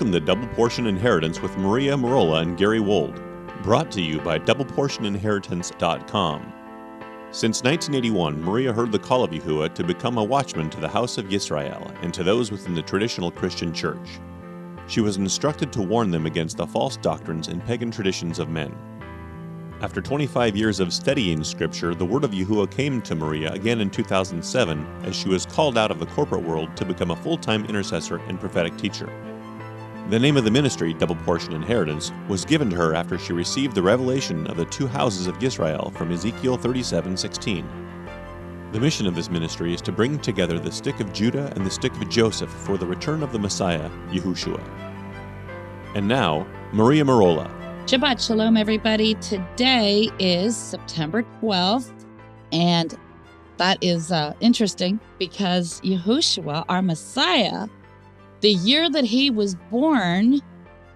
Welcome to Double Portion Inheritance with Maria Merola and Gary Wold, brought to you by DoublePortionInheritance.com. Since 1981, Maria heard the call of Yahuwah to become a watchman to the house of Yisrael and to those within the traditional Christian church. She was instructed to warn them against the false doctrines and pagan traditions of men. After 25 years of studying Scripture, the word of Yahuwah came to Maria again in 2007 as she was called out of the corporate world to become a full-time intercessor and prophetic teacher. The name of the ministry, Double Portion Inheritance, was given to her after she received the revelation of the two houses of Israel from Ezekiel 37:16. The mission of this ministry is to bring together the stick of Judah and the stick of Joseph for the return of the Messiah, Yahushua. And now, Maria Merola. Shabbat Shalom, everybody. Today is September 12th, and that is interesting because Yahushua, our Messiah, the year that he was born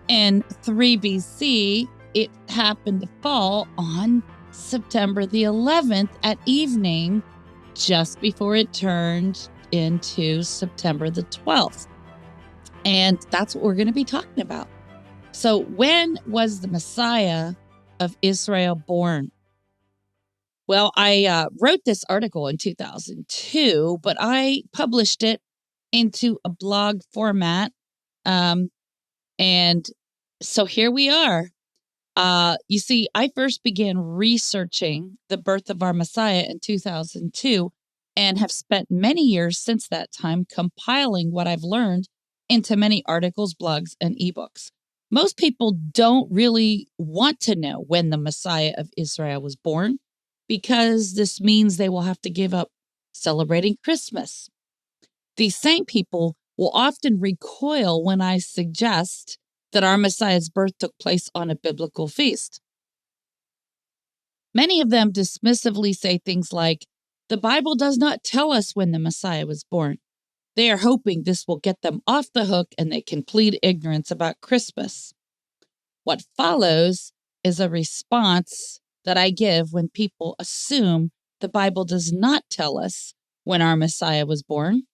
in 3 BC, it happened to fall on September the 11th at evening, just before it turned into September the 12th. And that's what we're going to be talking about. So when was the Messiah of Israel born? Well, I wrote this article in 2002, but I published it into a blog format. And so here we are. You see, I first began researching the birth of our Messiah in 2002 and have spent many years since that time compiling what I've learned into many articles, blogs, and ebooks. Most people don't really want to know when the Messiah of Israel was born because this means they will have to give up celebrating Christmas. These same people will often recoil when I suggest that our Messiah's birth took place on a biblical feast. Many of them dismissively say things like, "The Bible does not tell us when the Messiah was born." They are hoping this will get them off the hook and they can plead ignorance about Christmas. What follows is a response that I give when people assume the Bible does not tell us when our Messiah was born.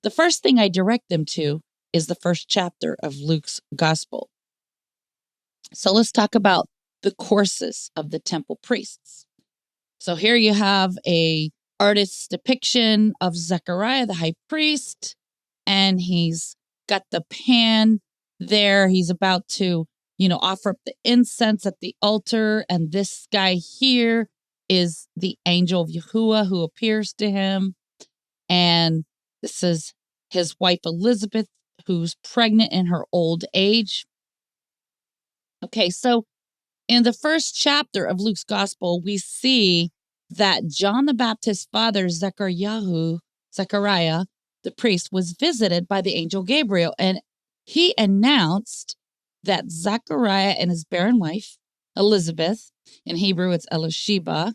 The first thing I direct them to is the first chapter of Luke's Gospel. So let's talk about the courses of the temple priests. So here you have a artist's depiction of Zechariah, the high priest, and he's got the pan there. He's about to, offer up the incense at the altar. And this guy here is the angel of Yahuwah who appears to him. And this is his wife, Elizabeth, who's pregnant in her old age. Okay, so in the first chapter of Luke's Gospel, we see that John the Baptist's father, Zechariah, the priest, was visited by the angel Gabriel, and he announced that Zechariah and his barren wife, Elizabeth, in Hebrew it's Elisheba,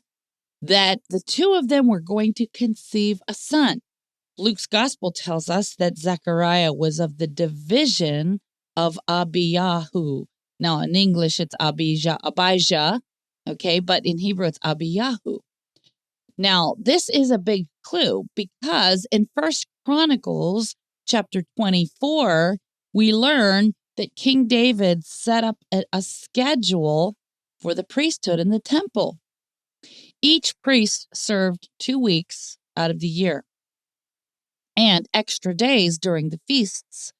that the two of them were going to conceive a son. Luke's Gospel tells us that Zechariah was of the division of Abiyahu. Now, in English, it's Abijah, okay, but in Hebrew, it's Abiyahu. Now, this is a big clue because in 1 Chronicles chapter 24, we learn that King David set up a schedule for the priesthood in the temple. Each priest served 2 weeks out of the year and extra days during the feasts.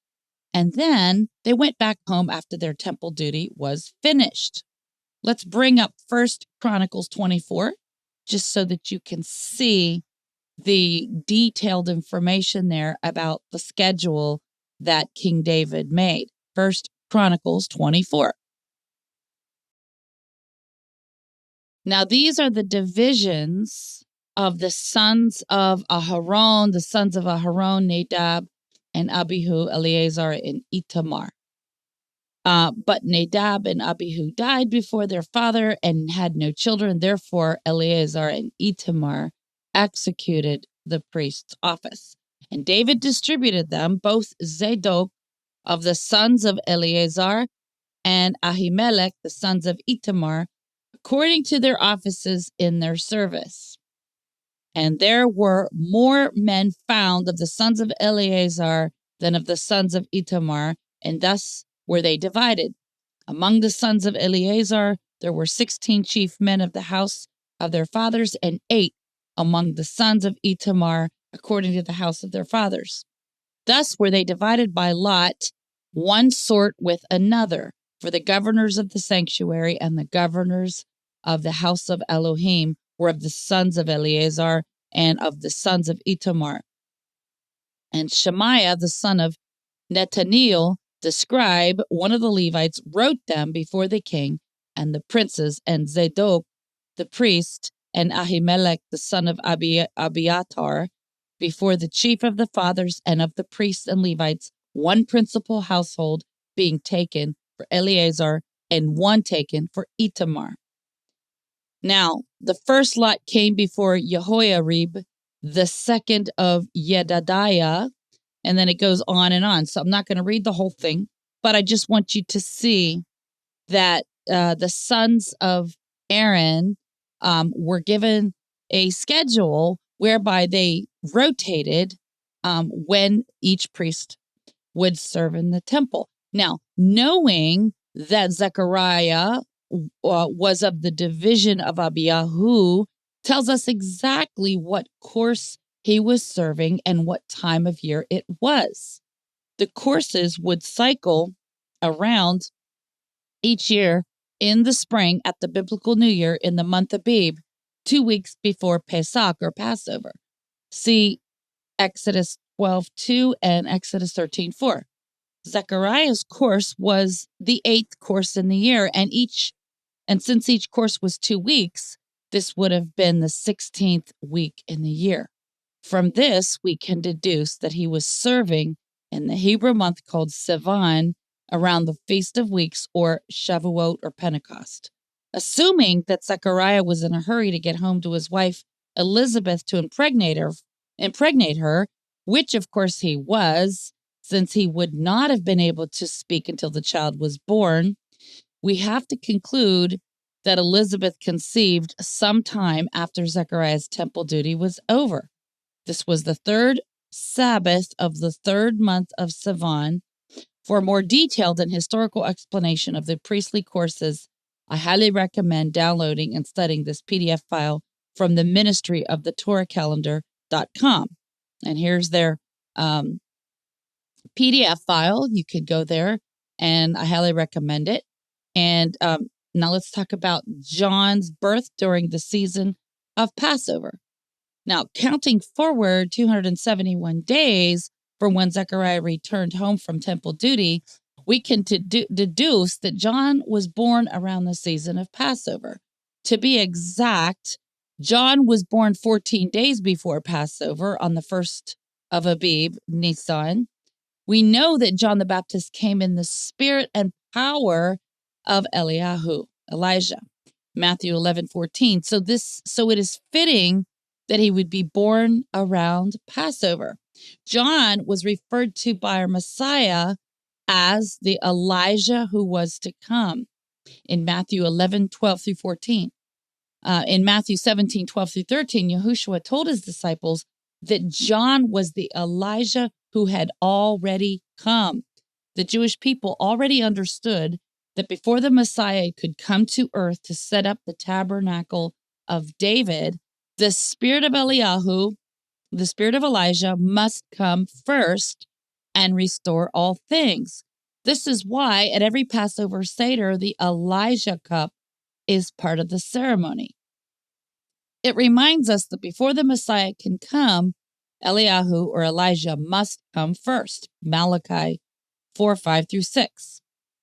And then they went back home after their temple duty was finished. Let's bring up 1 Chronicles 24. Just so that you can see the detailed information there about the schedule that King David made. 1 Chronicles 24. Now, these are the divisions of the sons of Aharon, Nadab, and Abihu, Eleazar, and Itamar. But Nadab and Abihu died before their father and had no children. Therefore, Eleazar and Itamar executed the priest's office. And David distributed them, both Zadok of the sons of Eleazar and Ahimelech, the sons of Itamar, according to their offices in their service. And there were more men found of the sons of Eleazar than of the sons of Itamar, and thus were they divided. Among the sons of Eleazar, there were 16 chief men of the house of their fathers, and 8 among the sons of Itamar, according to the house of their fathers. Thus were they divided by lot, one sort with another, for the governors of the sanctuary and the governors of the house of Elohim were of the sons of Eleazar and of the sons of Itamar. And Shemaiah, the son of Netaniel, the scribe, one of the Levites, wrote them before the king and the princes, and Zadok, the priest, and Ahimelech, the son of Abiatar, before the chief of the fathers and of the priests and Levites, one principal household being taken for Eleazar and one taken for Itamar. Now, the first lot came before Jehoiarib, the second of Yedadiah, and then it goes on and on. So I'm not going to read the whole thing, but I just want you to see that the sons of Aaron were given a schedule whereby they rotated when each priest would serve in the temple. Now, knowing that Zechariah was of the division of Abiyahu, tells us exactly what course he was serving and what time of year it was. The courses would cycle around each year in the spring at the biblical New Year in the month of Abib, 2 weeks before Pesach or Passover. See Exodus 12:2 and Exodus 13:4. Zechariah's course was the 8th course in the year, and since each course was 2 weeks, this would have been the 16th week in the year. From this, we can deduce that he was serving in the Hebrew month called Sivan around the Feast of Weeks or Shavuot or Pentecost. Assuming that Zechariah was in a hurry to get home to his wife Elizabeth to impregnate her, which of course he was, since he would not have been able to speak until the child was born, we have to conclude that Elizabeth conceived sometime after Zechariah's temple duty was over. This was the 3rd Sabbath of the 3rd month of Sivan. For a more detailed and historical explanation of the priestly courses, I highly recommend downloading and studying this PDF file from the Ministry of the Torah Calendar.com. And here's their PDF file. You could go there, and I highly recommend it. And now let's talk about John's birth during the season of Passover. Now, counting forward 271 days from when Zechariah returned home from temple duty, we can deduce that John was born around the season of Passover. To be exact, John was born 14 days before Passover on the 1st of Abib, Nisan. We know that John the Baptist came in the spirit and power of Elijah, Matthew 11:14. So it is fitting that he would be born around Passover. John was referred to by our Messiah as the Elijah who was to come in Matthew 11:12-14. In Matthew 17:12-13, Yahushua told his disciples that John was the Elijah who had already come. The Jewish people already understood that before the Messiah could come to earth to set up the tabernacle of David, the spirit of Eliyahu, the spirit of Elijah, must come first and restore all things. This is why at every Passover Seder, the Elijah cup is part of the ceremony. It reminds us that before the Messiah can come, Eliyahu or Elijah must come first. Malachi 4:5-6.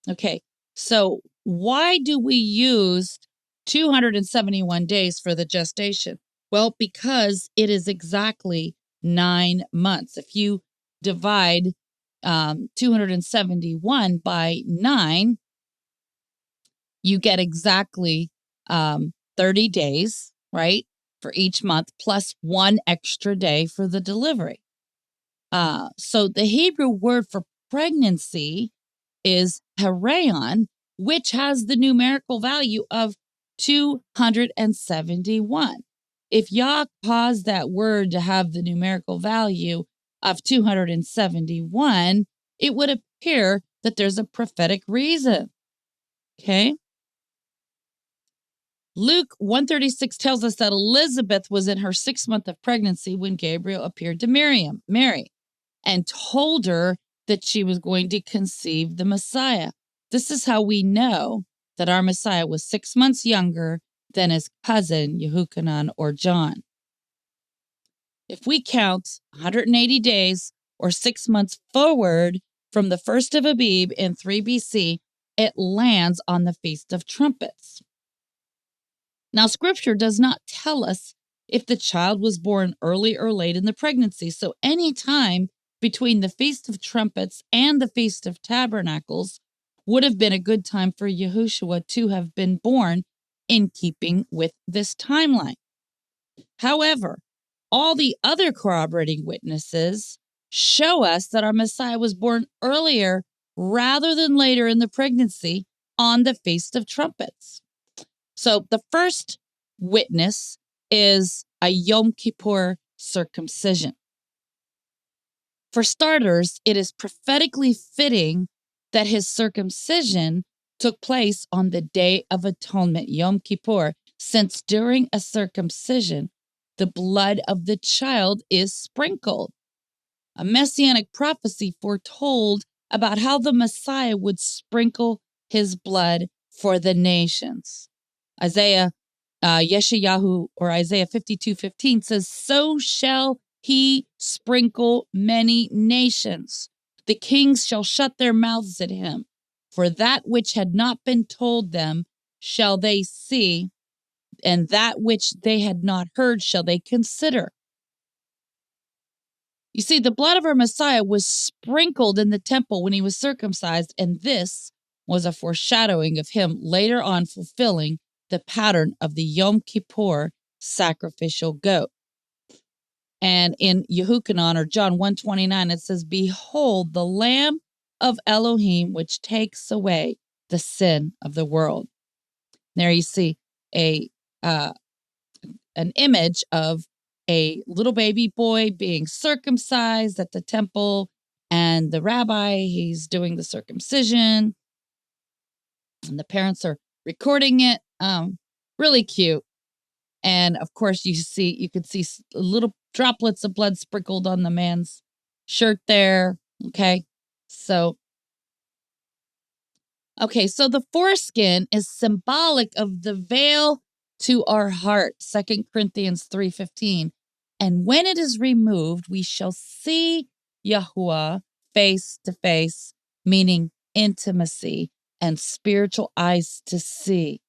Okay, so why do we use 271 days for the gestation? Well, because it is exactly 9 months. If you divide 271 by 9, you get exactly 30 days, right, for each month, plus 1 extra day for the delivery. So the Hebrew word for pregnancy is herion, which has the numerical value of 271. If Yah caused that word to have the numerical value of 271, it would appear that there's a prophetic reason. Okay? Luke 136 tells us that Elizabeth was in her 6th month of pregnancy when Gabriel appeared to Mary, and told her that she was going to conceive the Messiah. This is how we know that our Messiah was 6 months younger than his cousin, Yehukanan or John. If we count 180 days or 6 months forward from the first of Abib in 3 BC, it lands on the Feast of Trumpets. Now, Scripture does not tell us if the child was born early or late in the pregnancy. So any time between the Feast of Trumpets and the Feast of Tabernacles would have been a good time for Yahushua to have been born in keeping with this timeline. However, all the other corroborating witnesses show us that our Messiah was born earlier rather than later in the pregnancy on the Feast of Trumpets. So the first witness is a Yom Kippur circumcision. For starters, it is prophetically fitting that his circumcision took place on the Day of Atonement, Yom Kippur, since during a circumcision, the blood of the child is sprinkled. A messianic prophecy foretold about how the Messiah would sprinkle his blood for the nations. Yeshayahu or Isaiah 52:15 says, "So shall he sprinkle many nations. The kings shall shut their mouths at him. For that which had not been told them shall they see, and that which they had not heard shall they consider." You see, the blood of our Messiah was sprinkled in the temple when he was circumcised, and this was a foreshadowing of him later on fulfilling the pattern of the Yom Kippur sacrificial goat. And in Yehukanan or John 1:29, it says, "Behold, the Lamb of Elohim, which takes away the sin of the world." There you see an image of a little baby boy being circumcised at the temple, and the rabbi, he's doing the circumcision, and the parents are recording it. Really cute. And of course, you could see little droplets of blood sprinkled on the man's shirt there. Okay. So the foreskin is symbolic of the veil to our heart, 2 Corinthians 3:15. And when it is removed, we shall see Yahuwah face to face, meaning intimacy and spiritual eyes to see.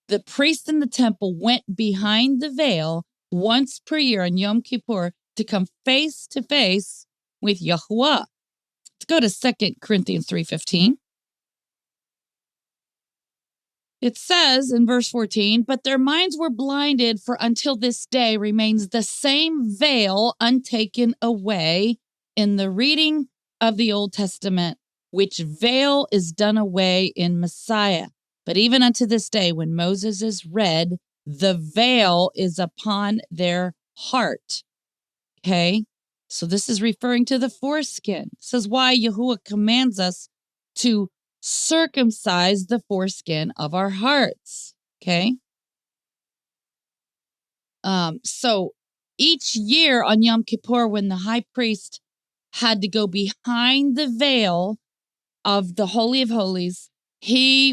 The priest in the temple went behind the veil once per year on Yom Kippur to come face to face with Yahuwah. Let's go to 2 Corinthians 3:15. It says in verse 14, "But their minds were blinded, for until this day remains the same veil untaken away in the reading of the Old Testament, which veil is done away in Messiah. But even unto this day, when Moses is read, the veil is upon their heart." Okay? So this is referring to the foreskin. This is why Yahuwah commands us to circumcise the foreskin of our hearts. Okay? So each year on Yom Kippur, when the high priest had to go behind the veil of the Holy of Holies, he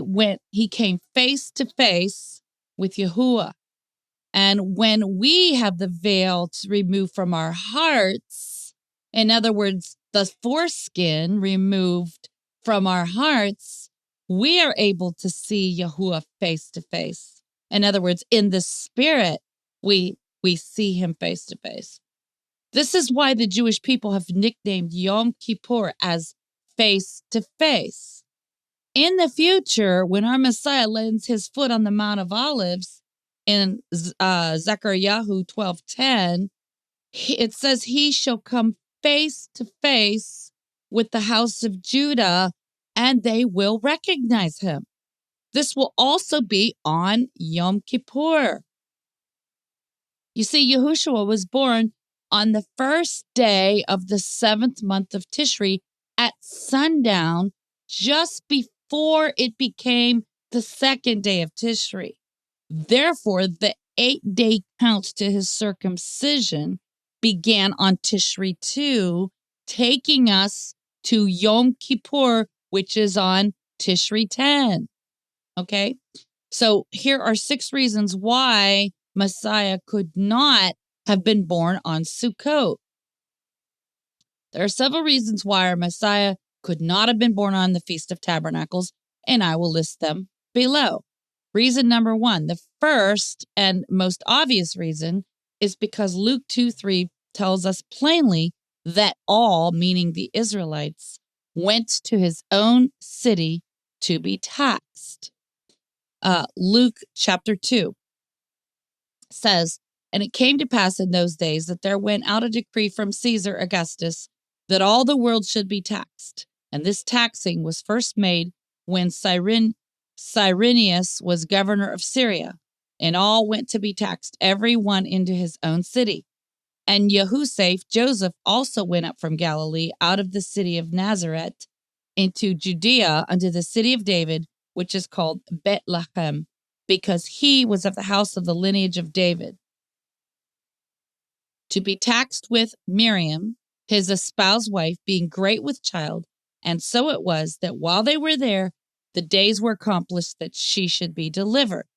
came face to face with Yahuwah. And when we have the veil removed from our hearts, in other words, the foreskin removed from our hearts, we are able to see Yahuwah face to face. In other words, in the spirit, we see him face to face. This is why the Jewish people have nicknamed Yom Kippur as face to face. In the future, when our Messiah lands his foot on the Mount of Olives in Zechariah 12:10, it says he shall come face to face with the house of Judah, and they will recognize him. This will also be on Yom Kippur. You see, Yahushua was born on the first day of the 7th month of Tishri at sundown just before it became the second day of Tishri. Therefore, the 8-day count to his circumcision began on Tishri 2, taking us to Yom Kippur, which is on Tishri 10. Okay? So here are 6 reasons why Messiah could not have been born on Sukkot. There are several reasons why our Messiah could not have been born on the Feast of Tabernacles, and I will list them below. Reason number 1, the first and most obvious reason, is because Luke 2:3 tells us plainly that all, meaning the Israelites, went to his own city to be taxed. Luke chapter 2 says, "And it came to pass in those days that there went out a decree from Caesar Augustus that all the world should be taxed. And this taxing was first made when Cyrenius was governor of Syria, and all went to be taxed, every one into his own city. And Joseph also went up from Galilee out of the city of Nazareth into Judea unto the city of David, which is called Bethlehem, because he was of the house of the lineage of David, to be taxed with Miriam, his espoused wife, being great with child. And so it was that while they were there, the days were accomplished that she should be delivered,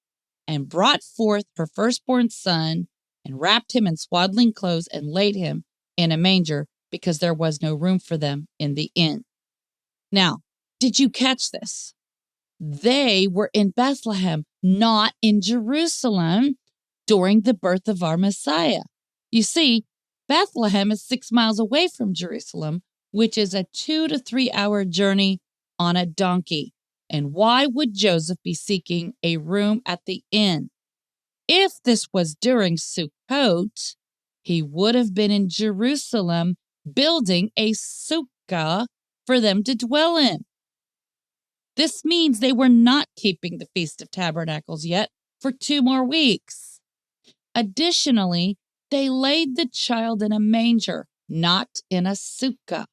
and brought forth her firstborn son, and wrapped him in swaddling clothes, and laid him in a manger, because there was no room for them in the inn." Now, did you catch this? They were in Bethlehem, not in Jerusalem, during the birth of our Messiah. You see, Bethlehem is 6 miles away from Jerusalem, which is a 2 to 3 hour journey on a donkey. And why would Joseph be seeking a room at the inn? If this was during Sukkot, he would have been in Jerusalem building a sukkah for them to dwell in. This means they were not keeping the Feast of Tabernacles yet for 2 more weeks. Additionally, they laid the child in a manger, not in a sukkah.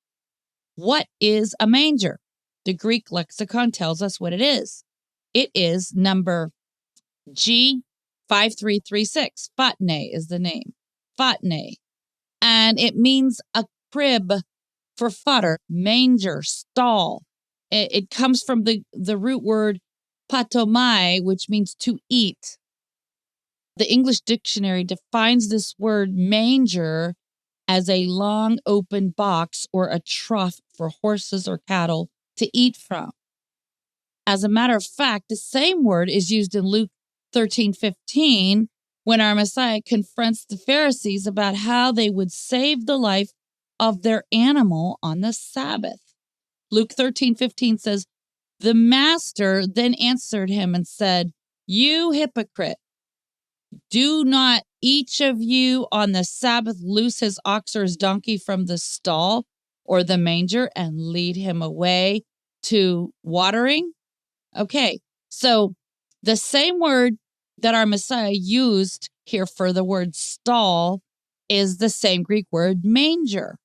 What is a manger? The Greek lexicon tells us what it is. It is number G5336. Fatne is the name. Fatne. And it means a crib for fodder, manger, stall. It comes from the root word patomai, which means to eat. The English dictionary defines this word manger as a long open box or a trough for horses or cattle to eat from. As a matter of fact, the same word is used in Luke 13:15 when our Messiah confronts the Pharisees about how they would save the life of their animal on the Sabbath. Luke 13:15 says, "The master then answered him and said, 'You hypocrite, do not each of you on the Sabbath loose his ox or his donkey from the stall or the manger and lead him away to watering?'" Okay, so the same word that our Messiah used here for the word stall is the same Greek word manger.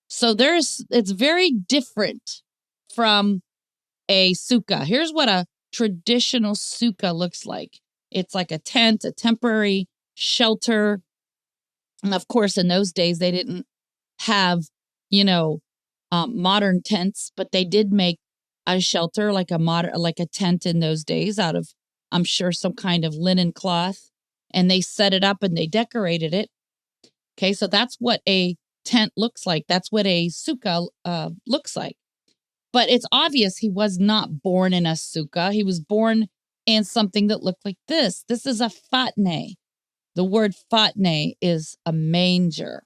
So it's very different from a sukkah. Here's what a traditional sukkah looks like. It's like a tent, a temporary shelter. And of course, in those days, they didn't have, modern tents, but they did make a shelter like a tent in those days out of, I'm sure, some kind of linen cloth. And they set it up and they decorated it. Okay, so that's what a tent looks like. That's what a sukkah looks like. But it's obvious he was not born in a sukkah. He was born in something that looked like this. This is a fatne. The word fatne is a manger.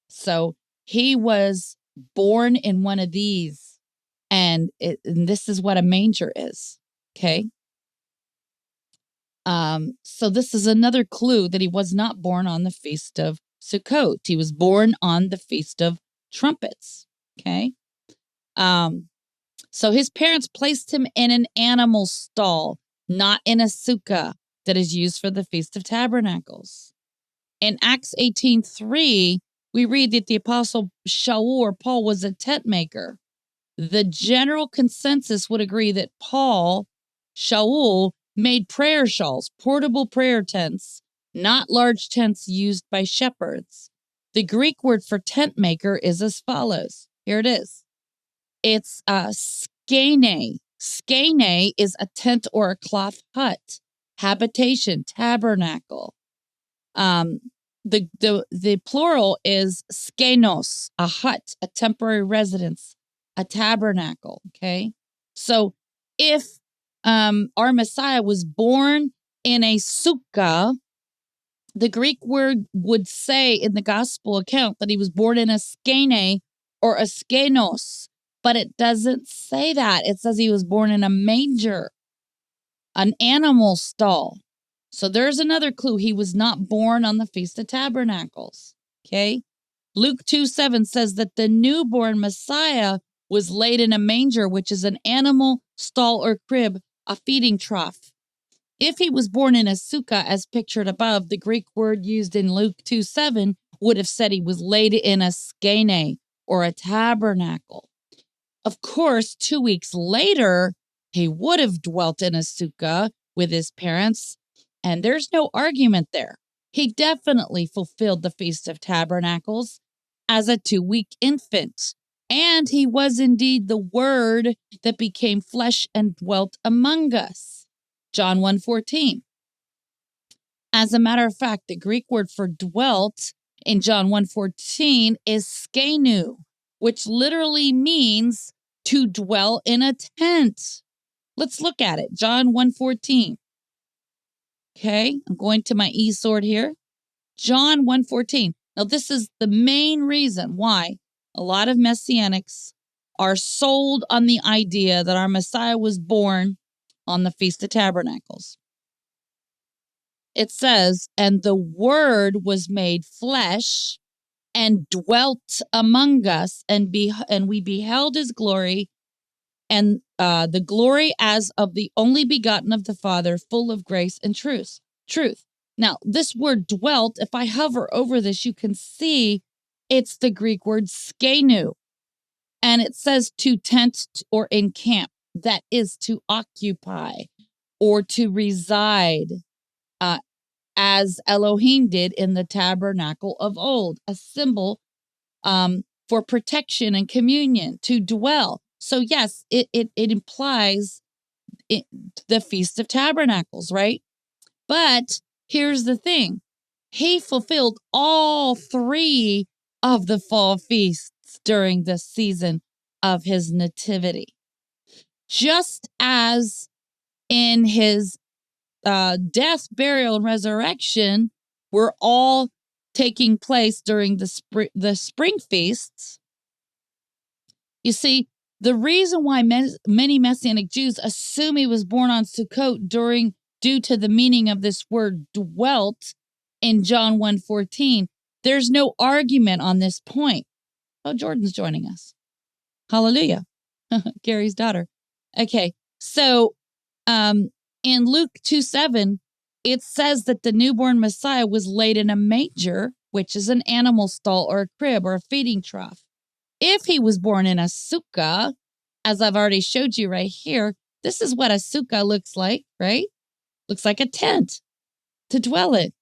So he was born in one of these. And this is what a manger is. Okay. So this is another clue that he was not born on the Feast of Sukkot. He was born on the Feast of Trumpets. Okay. So his parents placed him in an animal stall, not in a sukkah that is used for the Feast of Tabernacles. In Acts 18:3, we read that the apostle Paul was a tent maker. The general consensus would agree that Shaul, made prayer shawls, portable prayer tents, not large tents used by shepherds. The Greek word for tent maker is as follows. Here it is. It's skene. Skene is a tent or a cloth hut, habitation, tabernacle. The plural is skenos, a hut, a temporary residence, a tabernacle. Okay, so if our Messiah was born in a sukkah, the Greek word would say in the gospel account that he was born in a skene or a skenos, but it doesn't say that. It says he was born in a manger, an animal stall. So there's another clue. He was not born on the Feast of Tabernacles. Okay. Luke 2:7 says that the newborn Messiah was laid in a manger, which is an animal stall or crib, a feeding trough. If he was born in a sukkah, as pictured above, the Greek word used in Luke 2:7 would have said he was laid in a skene or a tabernacle. Of course, 2 weeks later, he would have dwelt in a sukkah with his parents, and there's no argument there. He definitely fulfilled the Feast of Tabernacles as a 2-week infant, and he was indeed the Word that became flesh and dwelt among us. John 1:14. As a matter of fact, the Greek word for dwelt in John 1:14 is skenu, which literally means to dwell in a tent. Let's look at it. John 1:14. Okay, I'm going to my e-sword here. John 1:14. Now, this is the main reason why a lot of Messianics are sold on the idea that our Messiah was born on the Feast of Tabernacles. It says, and the Word was made flesh and dwelt among us, and we beheld his glory, and the glory as of the only begotten of the Father, full of grace and truth. Now, this word dwelt, if I hover over this, you can see it's the Greek word skenu, and it says to tent or encamp. That is to occupy or to reside, as Elohim did in the tabernacle of old, a symbol for protection and communion, to dwell. So yes, it implies the Feast of Tabernacles, right? But here's the thing. He fulfilled all 3 of the fall feasts during the season of his nativity. Just as in his death, burial, and resurrection were all taking place during the spring feasts. You see, the reason why many Messianic Jews assume he was born on Sukkot due to the meaning of this word dwelt in John 1:14, there's no argument on this point. Oh, Jordan's joining us. Hallelujah. Gary's daughter. Okay, so in Luke 2:7, it says that the newborn Messiah was laid in a manger, which is an animal stall or a crib or a feeding trough. If he was born in a sukkah, as I've already showed you right here, this is what a sukkah looks like, right? Looks like a tent to dwell in.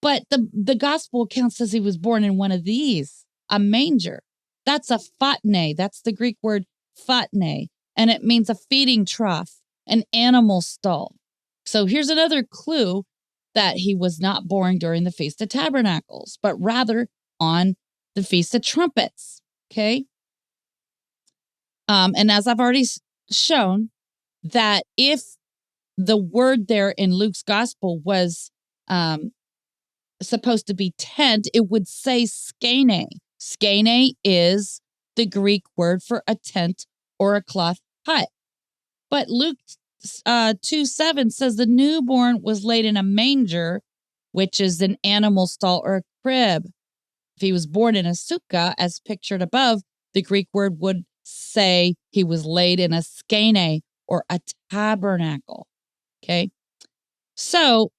But the gospel account says he was born in one of these, a manger. That's a phatne. That's the Greek word phatne, and it means a feeding trough, an animal stall. So here's another clue that he was not born during the Feast of Tabernacles, but rather on the Feast of Trumpets. Okay. And as I've already shown, that if the word there in Luke's gospel was supposed to be tent, it would say skene. Skene is the Greek word for a tent or a cloth hut. But Luke 2:7 says the newborn was laid in a manger, which is an animal stall or a crib. If he was born in a sukkah, as pictured above, the Greek word would say he was laid in a skene or a tabernacle. Okay. So,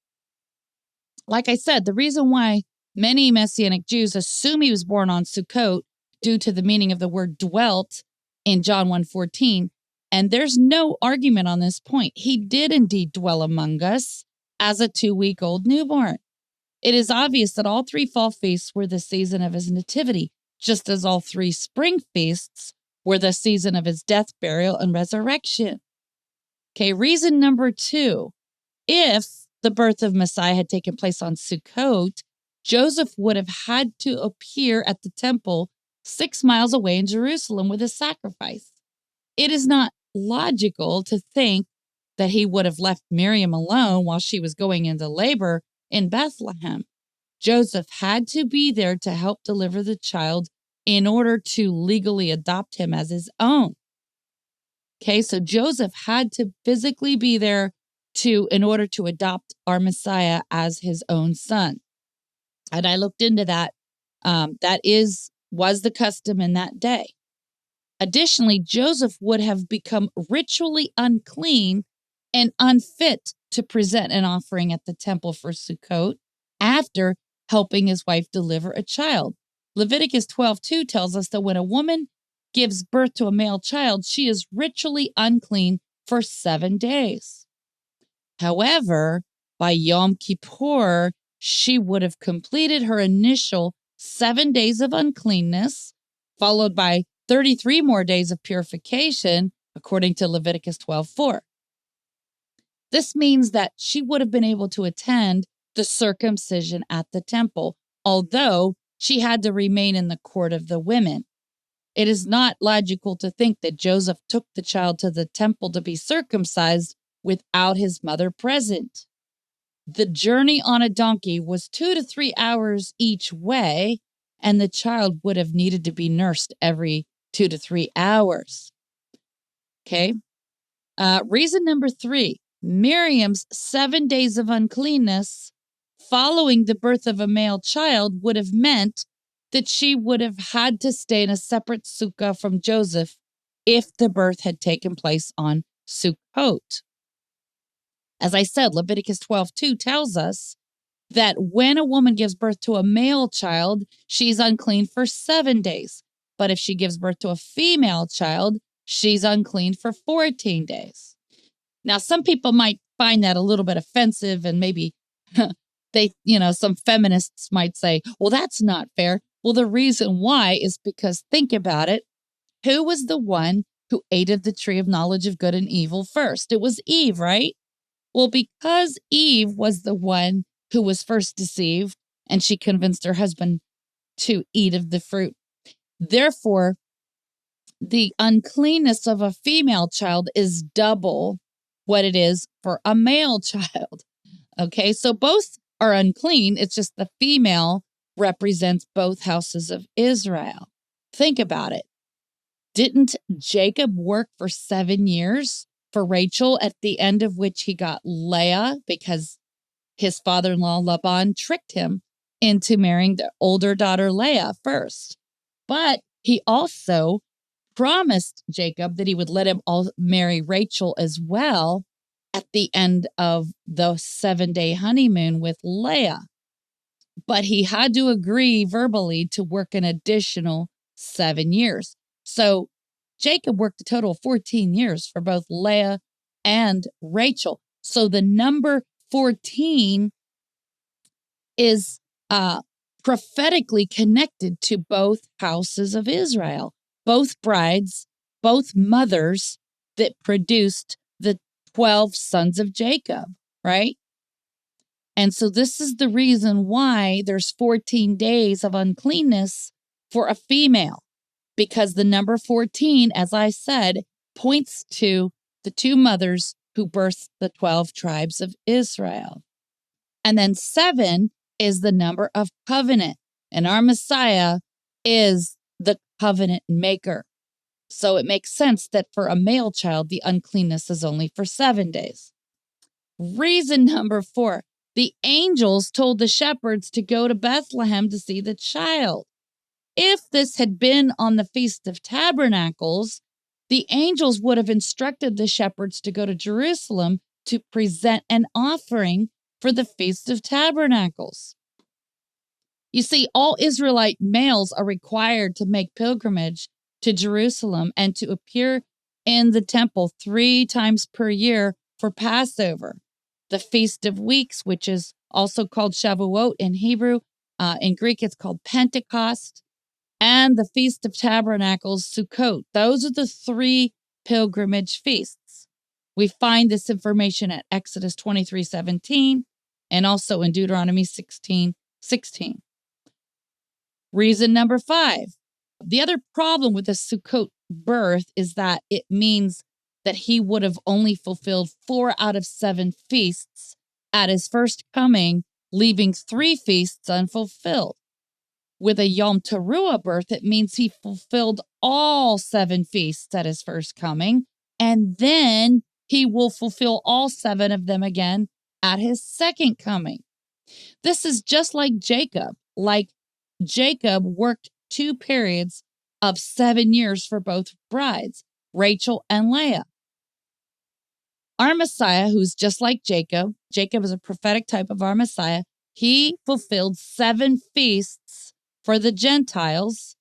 like I said, the reason why many Messianic Jews assume he was born on Sukkot due to the meaning of the word dwelt in John 1:14. And there's no argument on this point. He did indeed dwell among us as a 2-week-old newborn. It is obvious that all 3 fall feasts were the season of his nativity, just as all 3 spring feasts were the season of his death, burial, and resurrection. Okay, reason number 2. If the birth of Messiah had taken place on Sukkot, Joseph would have had to appear at the temple 6 miles away in Jerusalem with a sacrifice. It is not logical to think that he would have left Miriam alone while she was going into labor in Bethlehem. Joseph had to be there to help deliver the child in order to legally adopt him as his own. Okay, so Joseph had to physically be there in order to adopt our Messiah as his own son. And I looked into that. That was the custom in that day. Additionally, Joseph would have become ritually unclean and unfit to present an offering at the temple for Sukkot after helping his wife deliver a child. Leviticus 12:2 tells us that when a woman gives birth to a male child, she is ritually unclean for 7 days. However, by Yom Kippur, she would have completed her initial 7 days of uncleanness, followed by 33 more days of purification, according to Leviticus 12:4. This means that she would have been able to attend the circumcision at the temple, although she had to remain in the court of the women. It is not logical to think that Joseph took the child to the temple to be circumcised without his mother present. The journey on a donkey was 2 to 3 hours each way, and the child would have needed to be nursed every 2 to 3 hours. Okay. Reason number 3, Miriam's 7 days of uncleanness following the birth of a male child would have meant that she would have had to stay in a separate sukkah from Joseph if the birth had taken place on Sukkot. As I said, Leviticus 12:2 tells us that when a woman gives birth to a male child, she's unclean for 7 days. But if she gives birth to a female child, she's unclean for 14 days. Now, some people might find that a little bit offensive, and maybe some feminists might say, well, that's not fair. Well, the reason why is because, think about it, who was the one who ate of the tree of knowledge of good and evil first? It was Eve, right? Well, because Eve was the one who was first deceived, and she convinced her husband to eat of the fruit. Therefore, the uncleanness of a female child is double what it is for a male child. Okay, so both are unclean. It's just the female represents both houses of Israel. Think about it. Didn't Jacob work for 7 years for Rachel, at the end of which he got Leah because his father-in-law Laban tricked him into marrying the older daughter Leah first? But he also promised Jacob that he would let him marry Rachel as well at the end of the 7-day honeymoon with Leah. But he had to agree verbally to work an additional 7 years. So Jacob worked a total of 14 years for both Leah and Rachel. So the number 14 is prophetically connected to both houses of Israel, both brides, both mothers that produced the 12 sons of Jacob, right? And so this is the reason why there's 14 days of uncleanness for a female, because the number 14, as I said, points to the 2 mothers who birthed the 12 tribes of Israel. And then 7 is the number of covenant, and our Messiah is the covenant maker. So it makes sense that for a male child, the uncleanness is only for 7 days. Reason number 4, the angels told the shepherds to go to Bethlehem to see the child. If this had been on the Feast of Tabernacles, the angels would have instructed the shepherds to go to Jerusalem to present an offering for the Feast of Tabernacles. You see, all Israelite males are required to make pilgrimage to Jerusalem and to appear in the temple 3 times per year for Passover, the Feast of Weeks, which is also called Shavuot in Hebrew. In Greek, it's called Pentecost, and the Feast of Tabernacles, Sukkot. Those are the 3 pilgrimage feasts. We find this information at Exodus 23:17 and also in Deuteronomy 16:16. Reason number 5. The other problem with the Sukkot birth is that it means that he would have only fulfilled 4 out of 7 feasts at his first coming, leaving 3 feasts unfulfilled. With a Yom Teruah birth, it means he fulfilled all 7 feasts at his first coming, and then he will fulfill all 7 of them again at his second coming. This is just like Jacob. Like Jacob worked 2 periods of 7 years for both brides, Rachel and Leah. Our Messiah, who's just like Jacob is a prophetic type of our Messiah. He fulfilled 7 feasts for the Gentiles.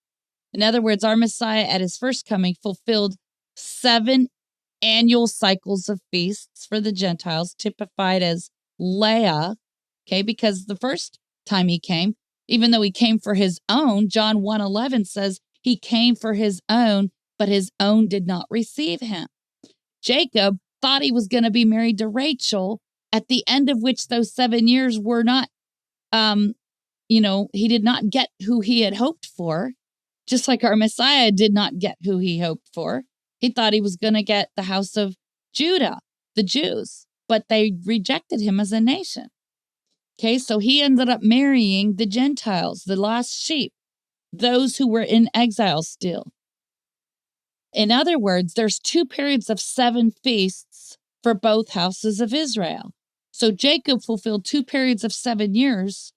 In other words, our Messiah at his first coming fulfilled 7 annual cycles of feasts for the Gentiles, typified as Leah, okay, because the first time he came, even though he came for his own, John 1:11 says he came for his own, but his own did not receive him. Jacob thought he was going to be married to Rachel, at the end of which those 7 years were not, he did not get who he had hoped for, just like our Messiah did not get who he hoped for. He thought he was going to get the house of Judah, the Jews, but they rejected him as a nation. Okay, so he ended up marrying the Gentiles, the lost sheep, those who were in exile still. In other words, there's 2 periods of 7 feasts for both houses of Israel. So Jacob fulfilled 2 periods of 7 years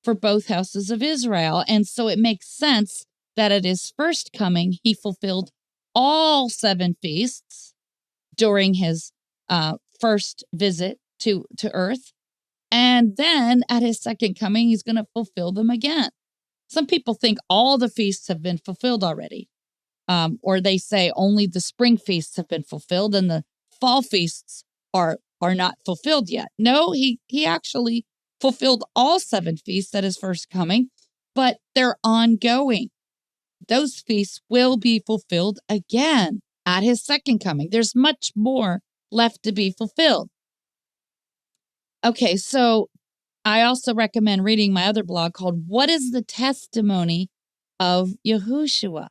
for both houses of Israel. And so it makes sense that at his first coming, he fulfilled all 7 feasts during his first visit to earth. And then at his second coming, he's going to fulfill them again. Some people think all the feasts have been fulfilled already. Or they say only the spring feasts have been fulfilled and the fall feasts are not fulfilled yet. No, he actually fulfilled all 7 feasts at his first coming, but they're ongoing. Those feasts will be fulfilled again at his second coming. There's much more left to be fulfilled. Okay, so I also recommend reading my other blog called What is the Testimony of Yahushua?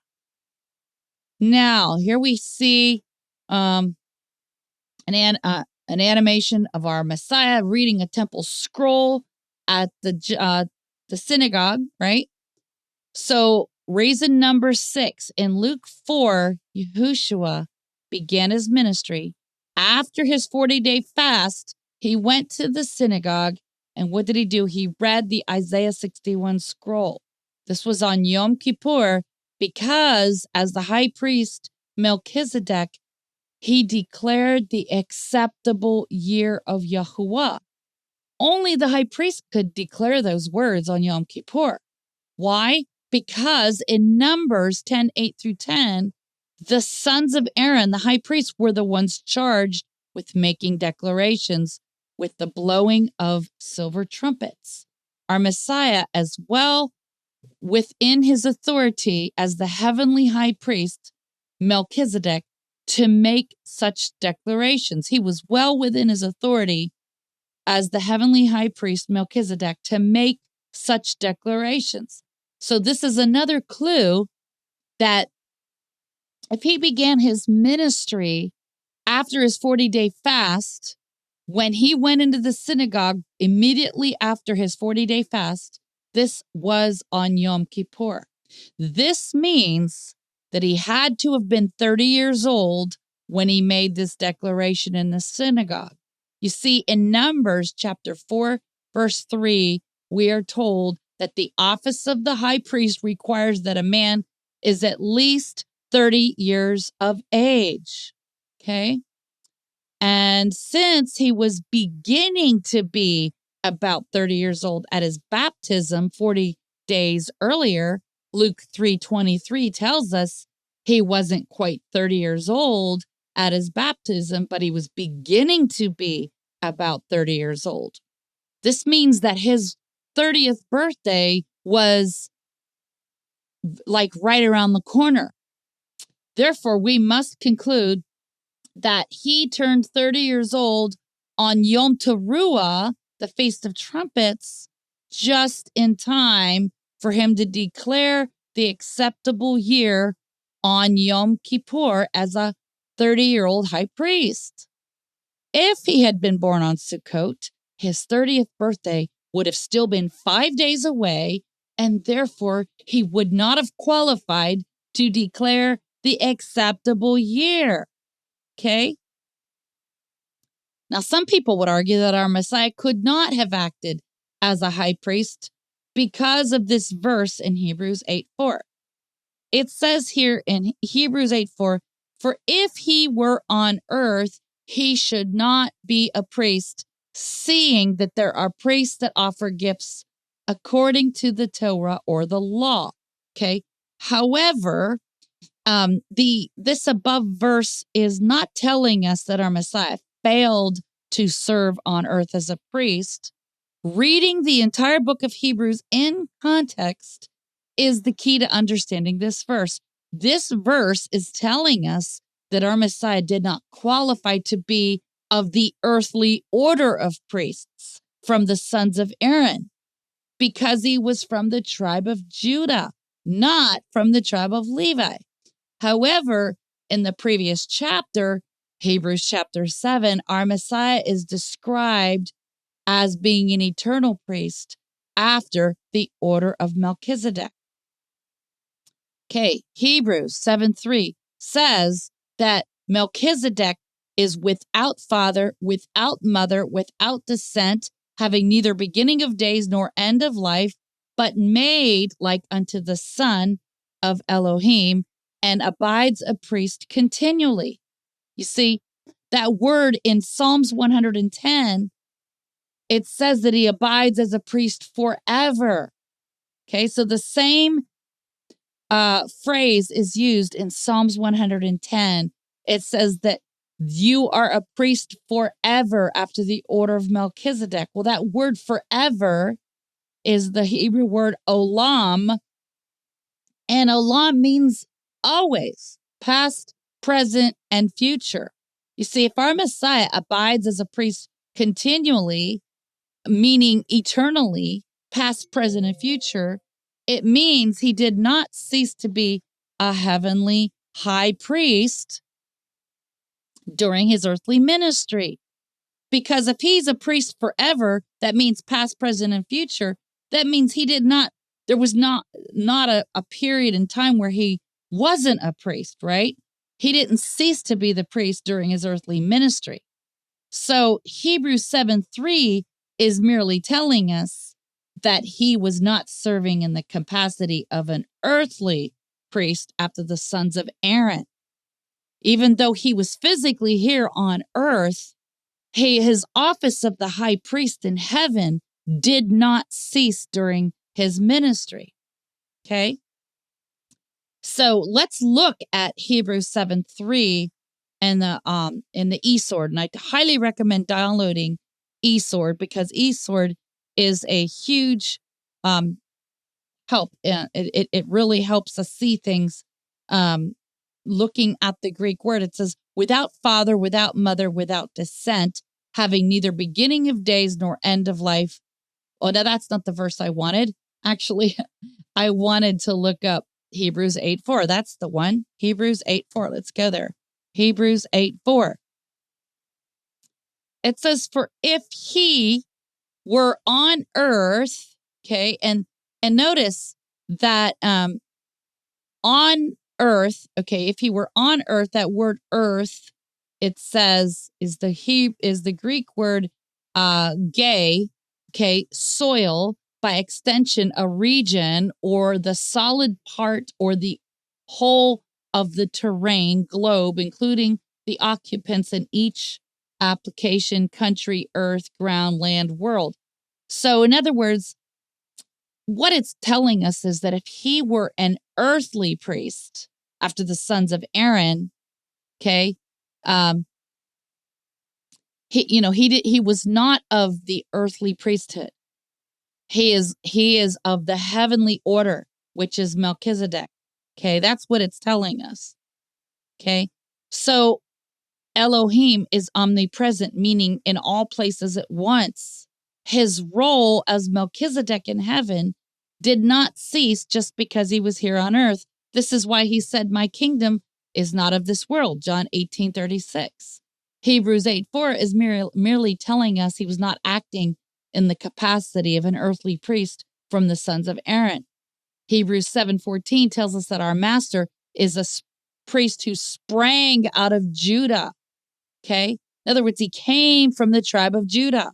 Now, here we see an animation of our Messiah reading a temple scroll at the synagogue, right? So, reason number 6, in Luke 4, Yahushua began his ministry. After his 40-day fast, he went to the synagogue, and what did he do? He read the Isaiah 61 scroll. This was on Yom Kippur, because as the high priest Melchizedek, he declared the acceptable year of Yahuwah. Only the high priest could declare those words on Yom Kippur. Why? Because in Numbers 10:8 through 10, the sons of Aaron, the high priest, were the ones charged with making declarations with the blowing of silver trumpets. Our Messiah, as well, within his authority as the heavenly high priest, Melchizedek, to make such declarations. He was well within his authority as the heavenly high priest, Melchizedek, to make such declarations. So this is another clue that if he began his ministry after his 40-day fast, when he went into the synagogue immediately after his 40-day fast, this was on Yom Kippur. This means that he had to have been 30 years old when he made this declaration in the synagogue. You see, in Numbers chapter 4, verse 3, we are told that the office of the high priest requires that a man is at least 30 years of age. Okay? And since he was beginning to be about 30 years old at his baptism 40 days earlier, Luke 3:23 tells us He wasn't quite 30 years old at his baptism, but he was beginning to be about 30 years old. This means that his 30th birthday was like right around the corner. Therefore, we must conclude that he turned 30 years old on Yom Teruah, the Feast of Trumpets, just in time for him to declare the acceptable year on Yom Kippur as a 30-year-old high priest. If he had been born on Sukkot, his 30th birthday would have still been 5 days away, and therefore he would not have qualified to declare the acceptable year. Okay? Now, some people would argue that our Messiah could not have acted as a high priest because of this verse in Hebrews 8:4. It says here in Hebrews 8:4, "For if he were on earth, he should not be a priest, seeing that there are priests that offer gifts according to the Torah or the law." Okay. However, this above verse is not telling us that our Messiah failed to serve on earth as a priest. Reading the entire book of Hebrews in context is the key to understanding this verse. This verse is telling us that our Messiah did not qualify to be of the earthly order of priests from the sons of Aaron because he was from the tribe of Judah, not from the tribe of Levi. However, in the previous chapter, Hebrews chapter 7, our Messiah is described as being an eternal priest after the order of Melchizedek. Okay, Hebrews 7:3 says that Melchizedek is without father, without mother, without descent, having neither beginning of days nor end of life, but made like unto the Son of Elohim, and abides a priest continually. You see, that word in Psalms 110, it says that he abides as a priest forever. Okay, so the same phrase is used in Psalms 110. It says that you are a priest forever after the order of Melchizedek. Well, that word forever is the Hebrew word olam, and olam means always, past, present, and future. You see, if our Messiah abides as a priest continually, meaning eternally, past, present, and future, it means he did not cease to be a heavenly high priest during his earthly ministry. Because if he's a priest forever, that means past, present, and future. That means there was not a period in time where he wasn't a priest, right? He didn't cease to be the priest during his earthly ministry. So Hebrews 7:3 is merely telling us that he was not serving in the capacity of an earthly priest after the sons of Aaron. Even though he was physically here on earth, his office of the high priest in heaven did not cease during his ministry. Okay? So let's look at Hebrews 7:3 and in the eSword. And I highly recommend downloading eSword because eSword is a huge help. It really helps us see things. Looking at the Greek word, it says, without father, without mother, without descent, having neither beginning of days nor end of life. Oh, no, that's not the verse I wanted. Actually, I wanted to look up Hebrews 8:4. That's the one. Hebrews 8:4. Let's go there. Hebrews 8:4. It says, for if he were on earth, okay, and notice that on earth, okay, if he were on earth, that word earth, it says is the Greek word gay, okay, soil, by extension, a region or the solid part or the whole of the terrain, globe, including the occupants in each application, country, earth, ground, land, world. So, in other words, what it's telling us is that if he were an earthly priest, after the sons of Aaron. Okay. He was not of the earthly priesthood. He is of the heavenly order, which is Melchizedek. Okay. That's what it's telling us. Okay. So Elohim is omnipresent, meaning in all places at once. His role as Melchizedek in heaven did not cease just because he was here on earth. This is why he said, my kingdom is not of this world, John 18:36. Hebrews 8:4 is merely telling us he was not acting in the capacity of an earthly priest from the sons of Aaron. Hebrews 7:14 tells us that our master is a priest who sprang out of Judah. Okay. In other words, he came from the tribe of Judah.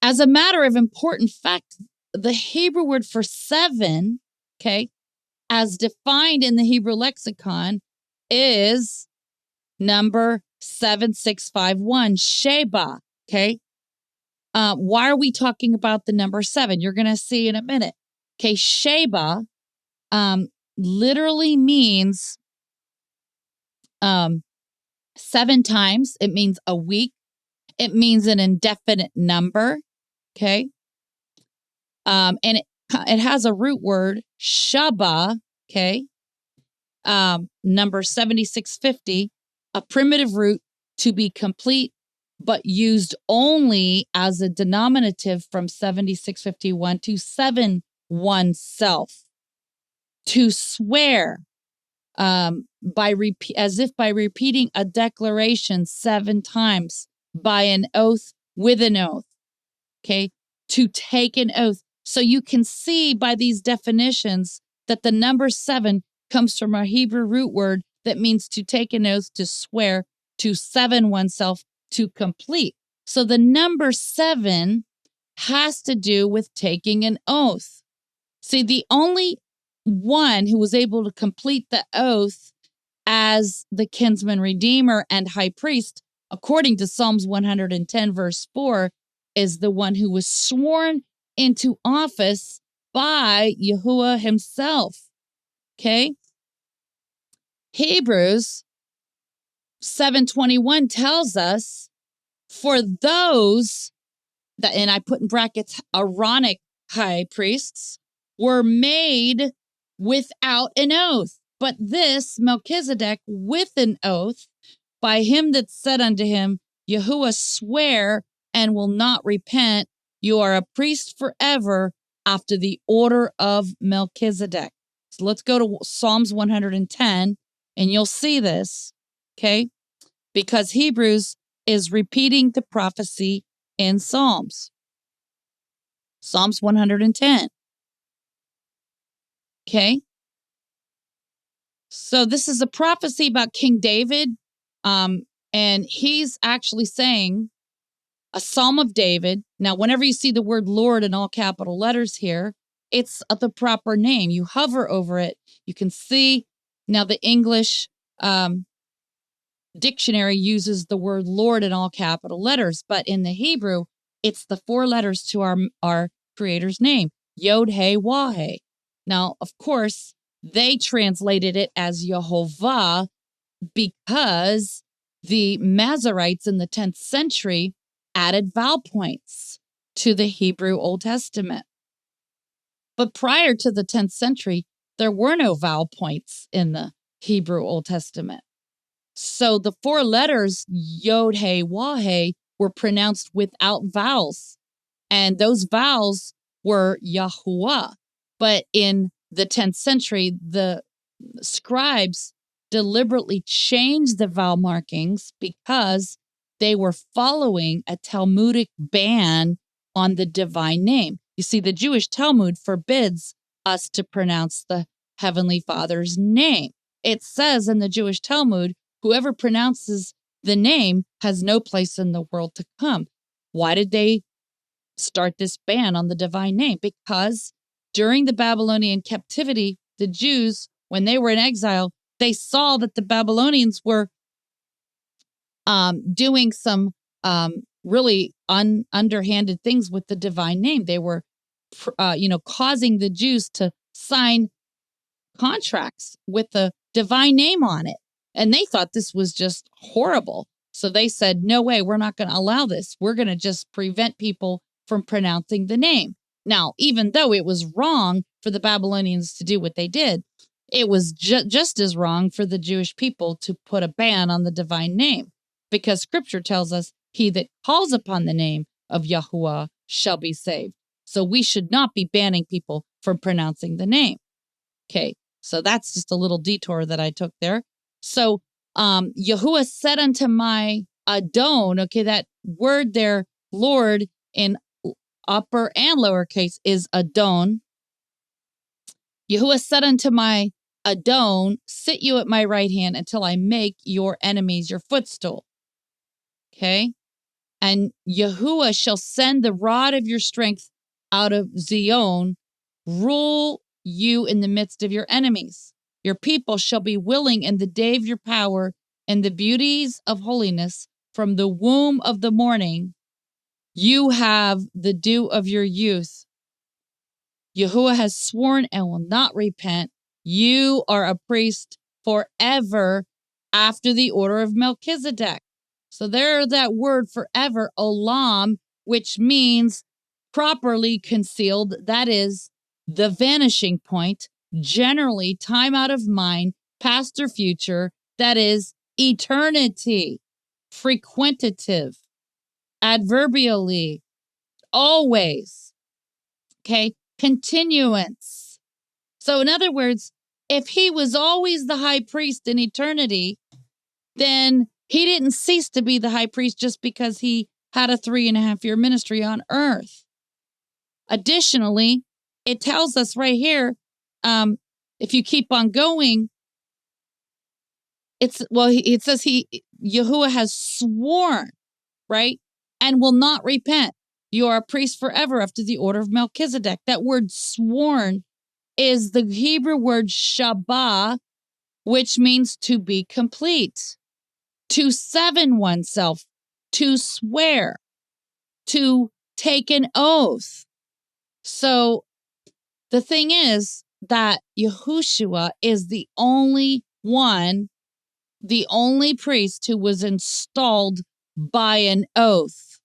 As a matter of important fact, the Hebrew word for 7, okay, as defined in the Hebrew lexicon, is number 7651, Sheba. Okay. Why are we talking about the number 7? You're going to see in a minute. Okay. Sheba literally means 7 times. It means a week. It means an indefinite number. Okay. And it has a root word, shaba. Okay. Number 7650, a primitive root to be complete, but used only as a denominative from 7651 to 7 oneself. To swear, as if by repeating a declaration 7 times, by an oath, with an oath. Okay, to take an oath. So you can see by these definitions that the number 7 comes from a Hebrew root word that means to take an oath, to swear, to 7 oneself, to complete. So the number 7 has to do with taking an oath. See, the only one who was able to complete the oath as the kinsman redeemer and high priest, according to Psalms 110, verse 4, is the one who was sworn into office by Yahuwah himself. Okay? Hebrews 7:21 tells us, for those that, and I put in brackets, Aaronic high priests, were made without an oath. But this Melchizedek with an oath, by him that said unto him, Yahuwah swear and will not repent, you are a priest forever after the order of Melchizedek. So let's go to Psalms 110 and you'll see this, okay? Because Hebrews is repeating the prophecy in Psalms. Psalms 110. Okay? So this is a prophecy about King David. And he's actually saying a Psalm of David. Now, whenever you see the word Lord in all capital letters here, it's the proper name. You hover over it. You can see now the English dictionary uses the word Lord in all capital letters, but in the Hebrew, it's the 4 letters to our Creator's name, Yod He Wah He. Now, of course, they translated it as Yehovah because the Masoretes in the 10th century added vowel points to the Hebrew Old Testament. But prior to the 10th century, there were no vowel points in the Hebrew Old Testament. So the 4 letters, Yod He Wah He, were pronounced without vowels. And those vowels were Yahuwah. But in the 10th century, the scribes deliberately changed the vowel markings because they were following a Talmudic ban on the divine name. You see, the Jewish Talmud forbids us to pronounce the Heavenly Father's name. It says in the Jewish Talmud, whoever pronounces the name has no place in the world to come. Why did they start this ban on the divine name? Because during the Babylonian captivity, the Jews, when they were in exile, they saw that the Babylonians were doing some really underhanded things with the divine name. They were, causing the Jews to sign contracts with the divine name on it. And they thought this was just horrible. So they said, no way, we're not going to allow this. We're going to just prevent people from pronouncing the name. Now, even though it was wrong for the Babylonians to do what they did, it was just as wrong for the Jewish people to put a ban on the divine name, because scripture tells us he that calls upon the name of Yahuwah shall be saved. So we should not be banning people from pronouncing the name. Okay, so that's just a little detour that I took there. So Yahuwah said unto my Adon, okay, that word there, Lord, in upper and lowercase is Adon. Yahuwah said unto my Adon, sit you at my right hand until I make your enemies your footstool. Okay, and Yahuwah shall send the rod of your strength out of Zion, rule you in the midst of your enemies. Your people shall be willing in the day of your power and the beauties of holiness. From the womb of the morning, you have the dew of your youth. Yahuwah has sworn and will not repent. You are a priest forever after the order of Melchizedek. So there, that word forever, olam, which means properly concealed. That is the vanishing point, generally time out of mind, past or future. That is eternity, frequentative, adverbially, always. Okay, continuance. So in other words, if he was always the high priest in eternity, then he didn't cease to be the high priest just because he had a 3.5-year ministry on earth. Additionally, it tells us right here, if you keep on going, it says Yahuwah has sworn, right, and will not repent. You are a priest forever after the order of Melchizedek. That word sworn is the Hebrew word shabah, which means to be complete, to seven oneself, to swear, to take an oath. So the thing is that Yahushua is the only one, the only priest who was installed by an oath.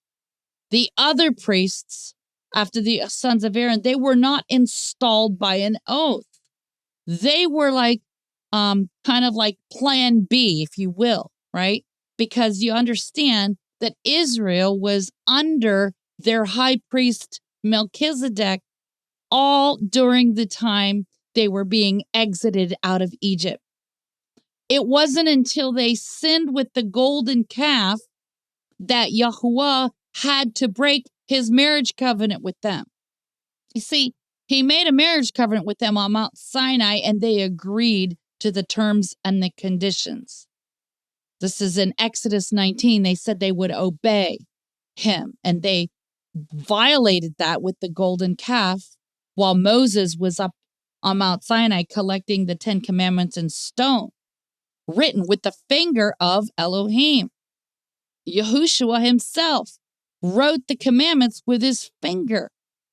The other priests, after the sons of Aaron, they were not installed by an oath. They were like, kind of like plan B, if you will, right? Because you understand that Israel was under their high priest Melchizedek all during the time they were being exited out of Egypt. It wasn't until they sinned with the golden calf that Yahuwah had to break his marriage covenant with them. You see, he made a marriage covenant with them on Mount Sinai, and they agreed to the terms and the conditions. This is in Exodus 19. They said they would obey him, and they violated that with the golden calf while Moses was up on Mount Sinai collecting the 10 Commandments in stone, written with the finger of Elohim. Yahushua himself wrote the commandments with his finger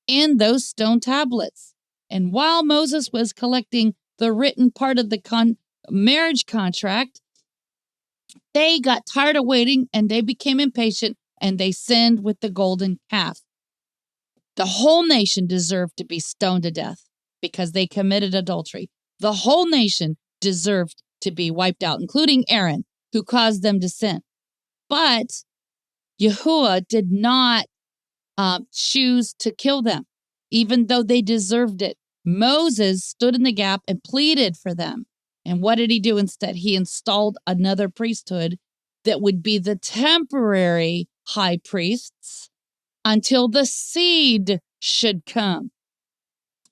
in those stone tablets. And while Moses was collecting the written part of the marriage contract, they got tired of waiting and they became impatient and they sinned with the golden calf. The whole nation deserved to be stoned to death because they committed adultery. The whole nation deserved to be wiped out, including Aaron, who caused them to sin. But Yahuwah did not choose to kill them, even though they deserved it. Moses stood in the gap and pleaded for them. And what did he do instead? He installed another priesthood that would be the temporary high priests until the seed should come.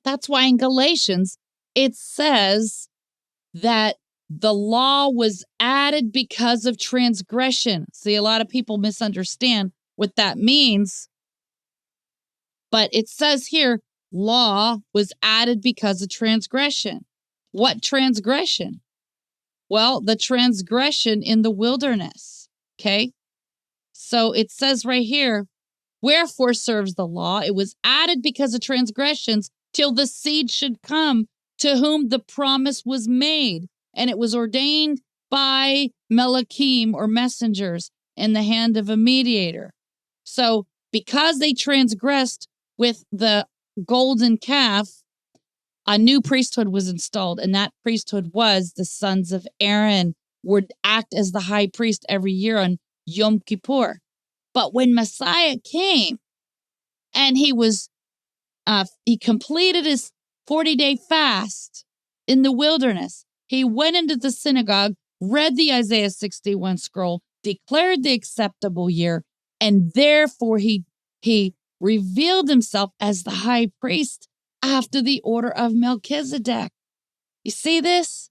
That's why in Galatians, it says that the law was added because of transgression. See, a lot of people misunderstand what that means. But it says here, law was added because of transgression. What transgression? Well, the transgression in the wilderness. Okay? So it says right here, wherefore serves the law? It was added because of transgressions till the seed should come, to whom the promise was made, and it was ordained by Melachim, or messengers, in the hand of a mediator. So because they transgressed with the golden calf, a new priesthood was installed, and that priesthood was the sons of Aaron would act as the high priest every year on Yom Kippur. But when Messiah came and he completed his 40-day fast in the wilderness, he went into the synagogue, read the Isaiah 61 scroll, declared the acceptable year, and therefore he revealed himself as the high priest after the order of Melchizedek. You see this?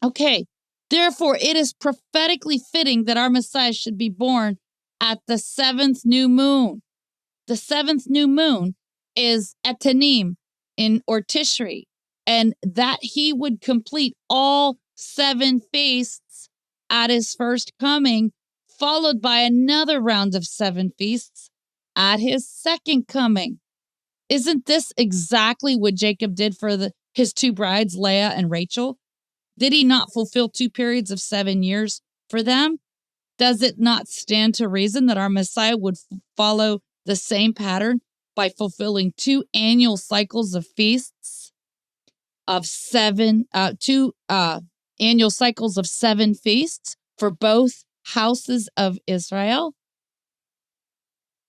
Okay. Therefore, it is prophetically fitting that our Messiah should be born at the seventh new moon. The seventh new moon is Etanim or Tishri, and that he would complete all 7 feasts at his first coming, followed by another round of 7 feasts at his second coming. Isn't this exactly what Jacob did for his 2 brides, Leah and Rachel? Did he not fulfill 2 periods of 7 years for them? Does it not stand to reason that our Messiah would follow the same pattern by fulfilling 2 annual cycles of feasts of 2 annual cycles of 7 feasts for both houses of Israel?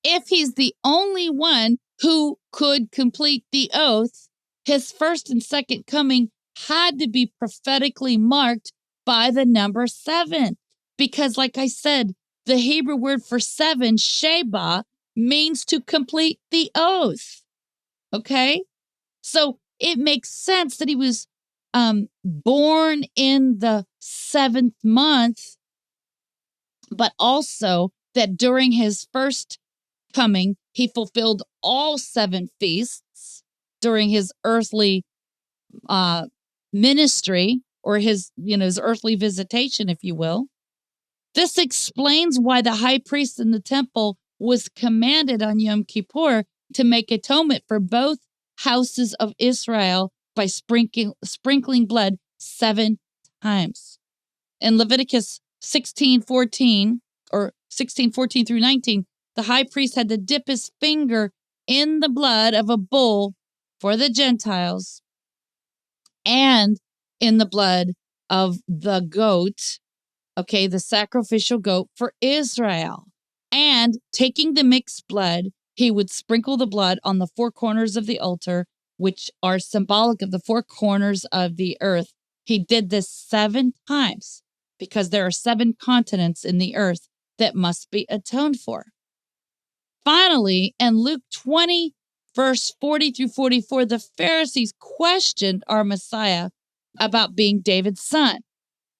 If he's the only one who could complete the oath, his first and second coming had to be prophetically marked by the number 7. Because, like I said, the Hebrew word for 7, Sheba, means to complete the oath. Okay? So it makes sense that he was born in the 7th month, but also that during his first coming, he fulfilled all 7 feasts during his earthly ministry, or his earthly visitation, if you will. This explains why the high priest in the temple was commanded on Yom Kippur to make atonement for both houses of Israel by sprinkling blood 7 times. In Leviticus 16:14 or 16:14 through 19, the high priest had to dip his finger in the blood of a bull for the Gentiles and in the blood of the goat, okay, the sacrificial goat for Israel. And taking the mixed blood, he would sprinkle the blood on the 4 corners of the altar, which are symbolic of the 4 corners of the earth. He did this 7 times because there are 7 continents in the earth that must be atoned for. Finally, in Luke 20, verse 40 through 44, the Pharisees questioned our Messiah about being David's son.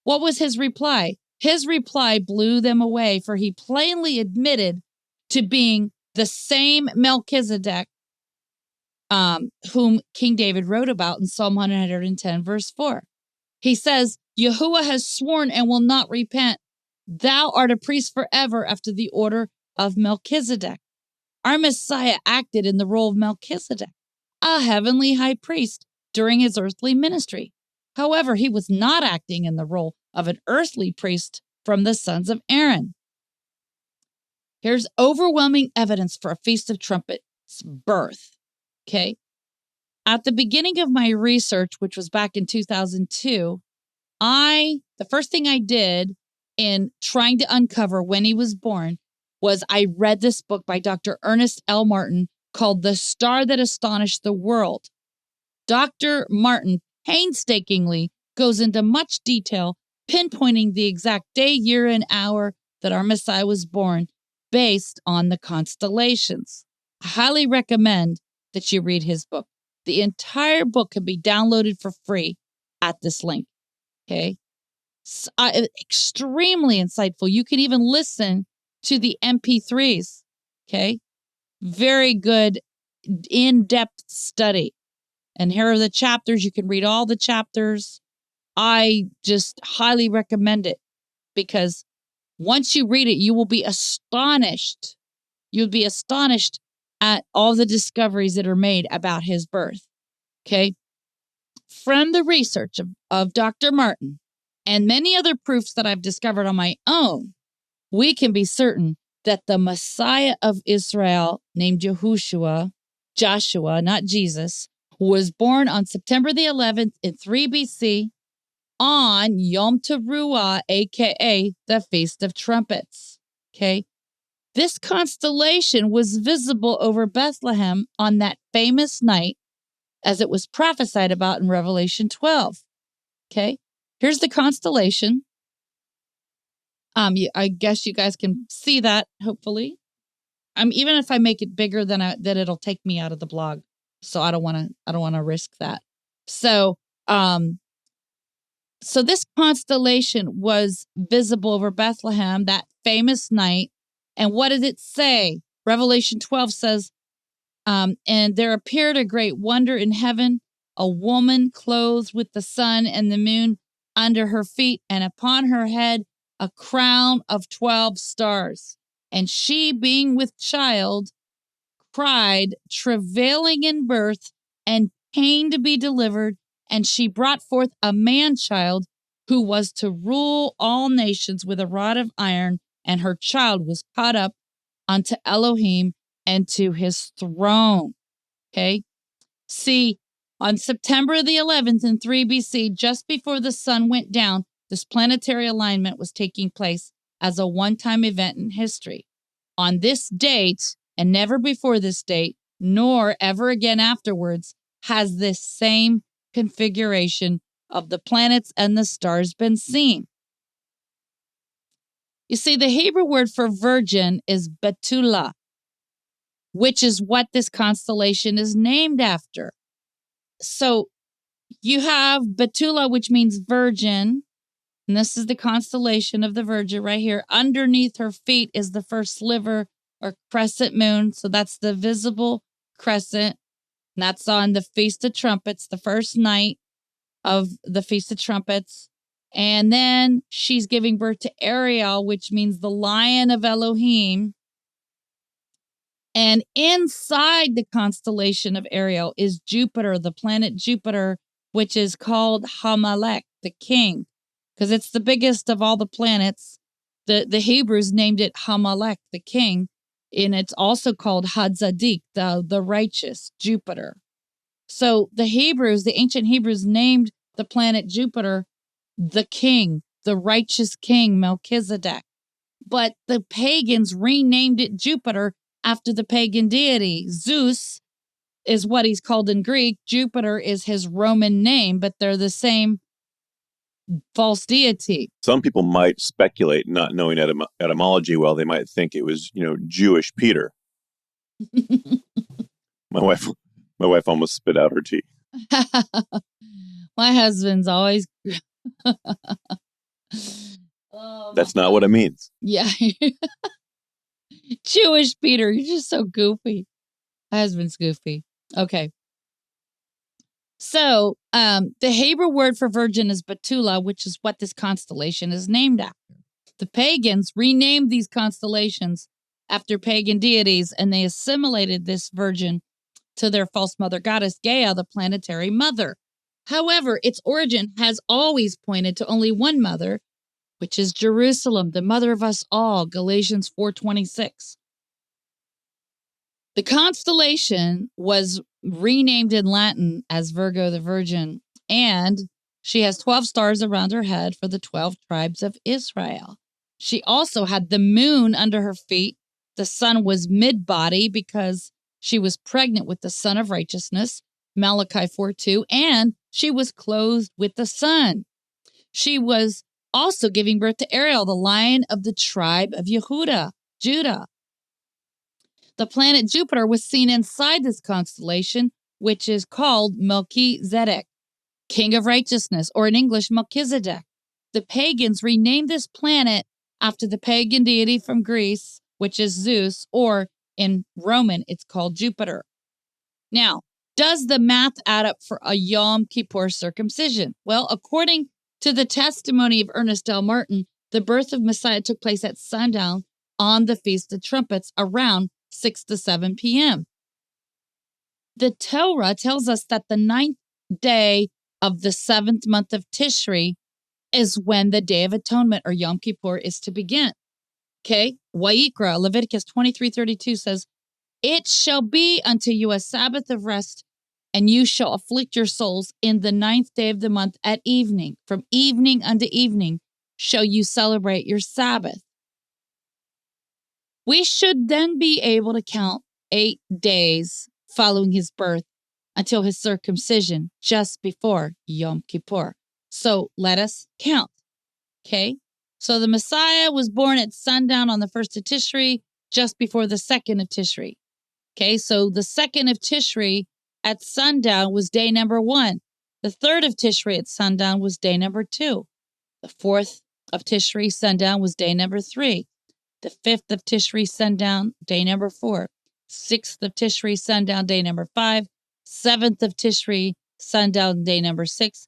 What was his reply? His reply blew them away, for he plainly admitted to being the same Melchizedek whom King David wrote about in Psalm 110, verse 4. He says, Yahuwah has sworn and will not repent. Thou art a priest forever after the order of Melchizedek. Our Messiah acted in the role of Melchizedek, a heavenly high priest, during his earthly ministry. However, he was not acting in the role of an earthly priest from the sons of Aaron. Here's overwhelming evidence for a Feast of Trumpets' birth. Okay. At the beginning of my research, which was back in 2002, the first thing I did in trying to uncover when he was born was I read this book by Dr. Ernest L. Martin called The Star That Astonished the World. Dr. Martin painstakingly goes into much detail, pinpointing the exact day, year, and hour that our Messiah was born based on the constellations. I highly recommend that you read his book. The entire book can be downloaded for free at this link. Okay. Extremely insightful. You can even listen to the MP3s. Okay. Very good, in-depth study. And here are the chapters. You can read all the chapters. I just highly recommend it because once you read it, you will be astonished. You'll be astonished at all the discoveries that are made about his birth. Okay. From the research of Dr. Martin and many other proofs that I've discovered on my own, we can be certain that the Messiah of Israel, named Joshua, not Jesus, was born on September the 11th in 3 BC on Yom Teruah, aka the Feast of Trumpets. Okay. This constellation was visible over Bethlehem on that famous night, as it was prophesied about in Revelation 12. Okay. Here's the constellation. I guess you guys can see that, hopefully. Even if I make it bigger than it'll take me out of the blog. So I don't want to risk that. So this constellation was visible over Bethlehem that famous night. And what did it say? Revelation 12 says, and there appeared a great wonder in heaven, a woman clothed with the sun and the moon under her feet, and upon her head a crown of 12 stars. And she, being with child, cried, travailing in birth and pain to be delivered. And she brought forth a man-child who was to rule all nations with a rod of iron, and her child was caught up unto Elohim and to his throne. Okay. See, on September the 11th in 3 BC, just before the sun went down, this planetary alignment was taking place as a one-time event in history. On this date, and never before this date, nor ever again afterwards, has this same configuration of the planets and the stars been seen. You see, the Hebrew word for virgin is Betula, which is what this constellation is named after. So you have Betula, which means virgin, and this is the constellation of the Virgin right here. Underneath her feet is the first sliver or crescent moon, so that's the visible crescent. And that's on the Feast of Trumpets, the first night of the Feast of Trumpets. And then she's giving birth to Ariel, which means the Lion of Elohim. And inside the constellation of Ariel is Jupiter, the planet Jupiter, which is called Hamalek, the king, because it's the biggest of all the planets. The Hebrews named it Hamalek, the king, and it's also called Hadzadik, the righteous, Jupiter. So the ancient Hebrews named the planet Jupiter the king, the righteous king, Melchizedek. But the pagans renamed it Jupiter after the pagan deity. Zeus is what he's called in Greek. Jupiter is his Roman name, but they're the same false deity. Some people might speculate, not knowing etymology well, they might think it was, Jewish Peter. My wife almost spit out her tea. My husband's always... That's not what it means. Yeah. Jewish Peter, you're just so goofy. My husband's goofy. Okay. So, the Hebrew word for virgin is Betula, which is what this constellation is named after. The pagans renamed these constellations after pagan deities, and they assimilated this virgin to their false mother goddess, Gaia, the planetary mother. However, its origin has always pointed to only one mother, which is Jerusalem, the mother of us all, Galatians 4:26. The constellation was renamed in Latin as Virgo the Virgin, and she has 12 stars around her head for the 12 tribes of Israel. She also had the moon under her feet. The sun was mid-body because she was pregnant with the Son of Righteousness, Malachi 4:2, and she was clothed with the sun. She was also giving birth to Ariel, the Lion of the tribe of Judah. The planet Jupiter was seen inside this constellation, which is called Melchizedek, King of Righteousness, or in English, Melchizedek. The pagans renamed this planet after the pagan deity from Greece, which is Zeus, or in Roman, it's called Jupiter. Now, does the math add up for a Yom Kippur circumcision? Well, according to the testimony of Ernest L. Martin, the birth of Messiah took place at sundown on the Feast of Trumpets around 6 to 7 p.m. The Torah tells us that the ninth day of the 7th month of Tishri is when the Day of Atonement or Yom Kippur is to begin. Okay? Wayikra, Leviticus 23:32 says, "It shall be unto you a Sabbath of rest, and you shall afflict your souls in the 9th day of the month at evening. From evening unto evening shall you celebrate your Sabbath." We should then be able to count 8 days following his birth until his circumcision just before Yom Kippur. So let us count. Okay? So the Messiah was born at sundown on the 1st of Tishri, just before the 2nd of Tishri. Okay, so the 2nd of Tishri at sundown was day number 1. The 3rd of Tishri at sundown was day number 2. The 4th of Tishri sundown was day number 3. The 5th of Tishri sundown, day number 4. 6th of Tishri sundown, day number 5. 7th of Tishri sundown, day number 6.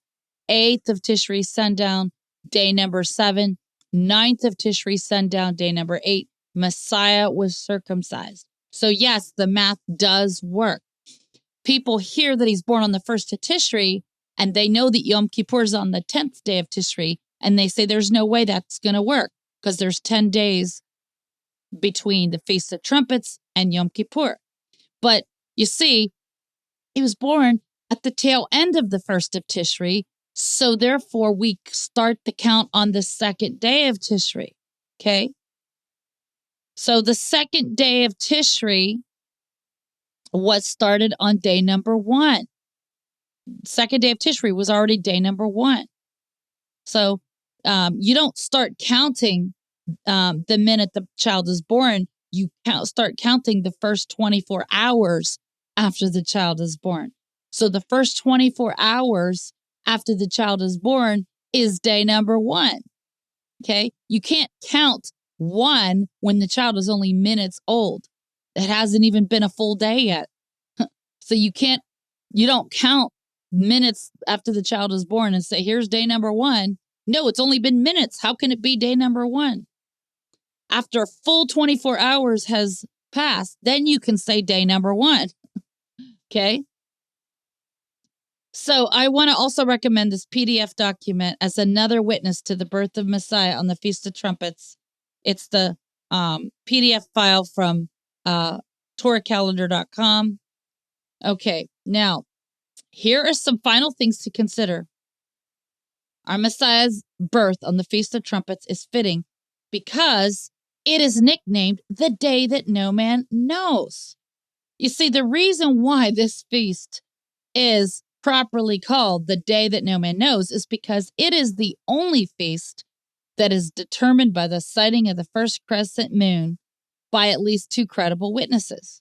8th of Tishri sundown, day number 7. 9th of Tishri sundown, day number 8. Messiah was circumcised. So yes, the math does work. People hear that he's born on the 1st of Tishri, and they know that Yom Kippur is on the 10th day of Tishri, and they say there's no way that's going to work because there's 10 days between the Feast of Trumpets and Yom Kippur. But you see, he was born at the tail end of the 1st of Tishri, so therefore we start the count on the 2nd day of Tishri. Okay? So the 2nd day of Tishri was started on day number 1. 2nd day of Tishri was already day number 1. So you don't start counting the minute the child is born. You start counting the first 24 hours after the child is born. So the first 24 hours after the child is born is day number 1. Okay? You can't count 1 when the child is only minutes old. It hasn't even been a full day yet. So you don't count minutes after the child is born and say, here's day number 1. No, it's only been minutes. How can it be day number 1? After a full 24 hours has passed, then you can say day number 1. Okay? So I want to also recommend this PDF document as another witness to the birth of Messiah on the Feast of Trumpets. It's the PDF file from TorahCalendar.com. Okay, now, here are some final things to consider. Our Messiah's birth on the Feast of Trumpets is fitting because it is nicknamed the day that no man knows. You see, the reason why this feast is properly called the day that no man knows is because it is the only feast that is determined by the sighting of the first crescent moon by at least 2 credible witnesses.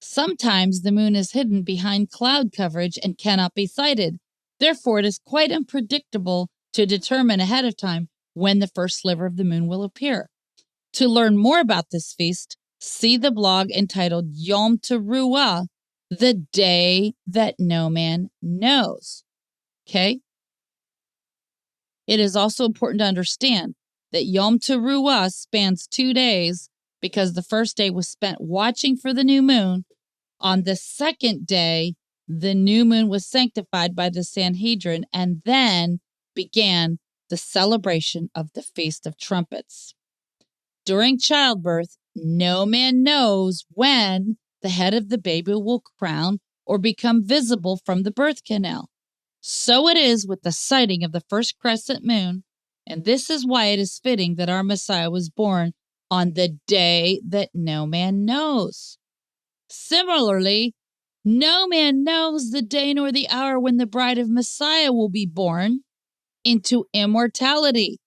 Sometimes the moon is hidden behind cloud coverage and cannot be sighted. Therefore, it is quite unpredictable to determine ahead of time when the first sliver of the moon will appear. To learn more about this feast, see the blog entitled Yom Teruah, the day that no man knows. Okay? It is also important to understand that Yom Teruah spans 2 days because the first day was spent watching for the new moon. On the 2nd day, the new moon was sanctified by the Sanhedrin, and then began the celebration of the Feast of Trumpets. During childbirth, no man knows when the head of the baby will crown or become visible from the birth canal. So it is with the sighting of the first crescent moon, and this is why it is fitting that our Messiah was born on the day that no man knows. Similarly, no man knows the day nor the hour when the bride of Messiah will be born into immortality,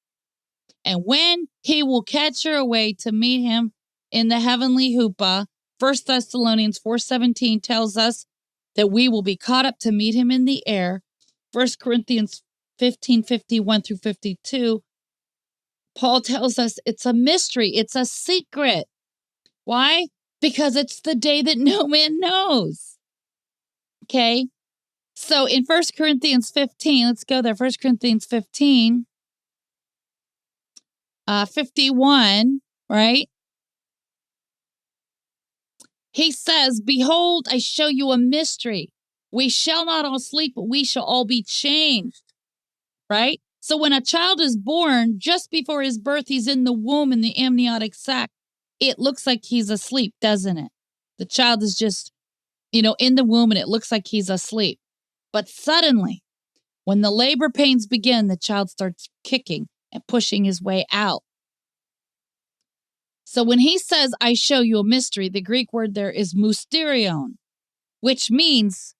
and when he will catch her away to meet him in the heavenly huppah. 1 Thessalonians 4:17 tells us that we will be caught up to meet him in the air. 1 Corinthians 15:51-52, Paul tells us it's a mystery, it's a secret. Why? Because it's the day that no man knows. Okay? So in 1 Corinthians 15, let's go there. 1 Corinthians 15, 51, right? He says, behold, I show you a mystery. We shall not all sleep, but we shall all be changed, right? So when a child is born, just before his birth, he's in the womb in the amniotic sac. It looks like he's asleep, doesn't it? The child is just, in the womb and it looks like he's asleep. But suddenly, when the labor pains begin, the child starts kicking and pushing his way out. So when he says, I show you a mystery, the Greek word there is mysterion, which means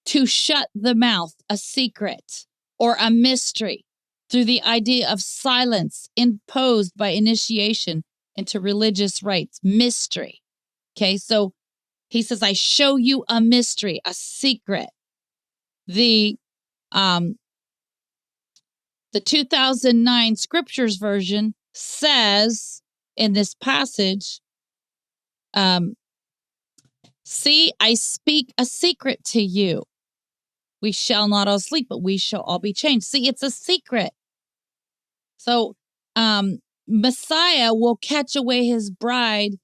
to shut the mouth, a secret or a mystery, through the idea of silence imposed by initiation into religious rites. Mystery. Okay, so he says, I show you a mystery, a secret. The 2009 scriptures version says in this passage, see, I speak a secret to you. We shall not all sleep, but we shall all be changed. See, it's a secret. So Messiah will catch away his bride.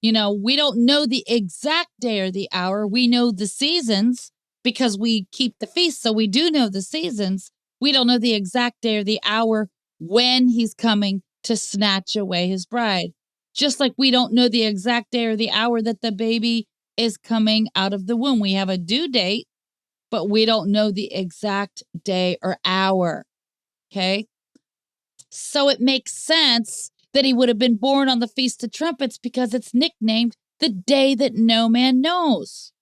We don't know the exact day or the hour. We know the seasons because we keep the feast. So we do know the seasons. We don't know the exact day or the hour when he's coming to snatch away his bride. Just like we don't know the exact day or the hour that the baby is coming out of the womb. We have a due date, but we don't know the exact day or hour. Okay? So it makes sense that he would have been born on the Feast of Trumpets because it's nicknamed the day that no man knows.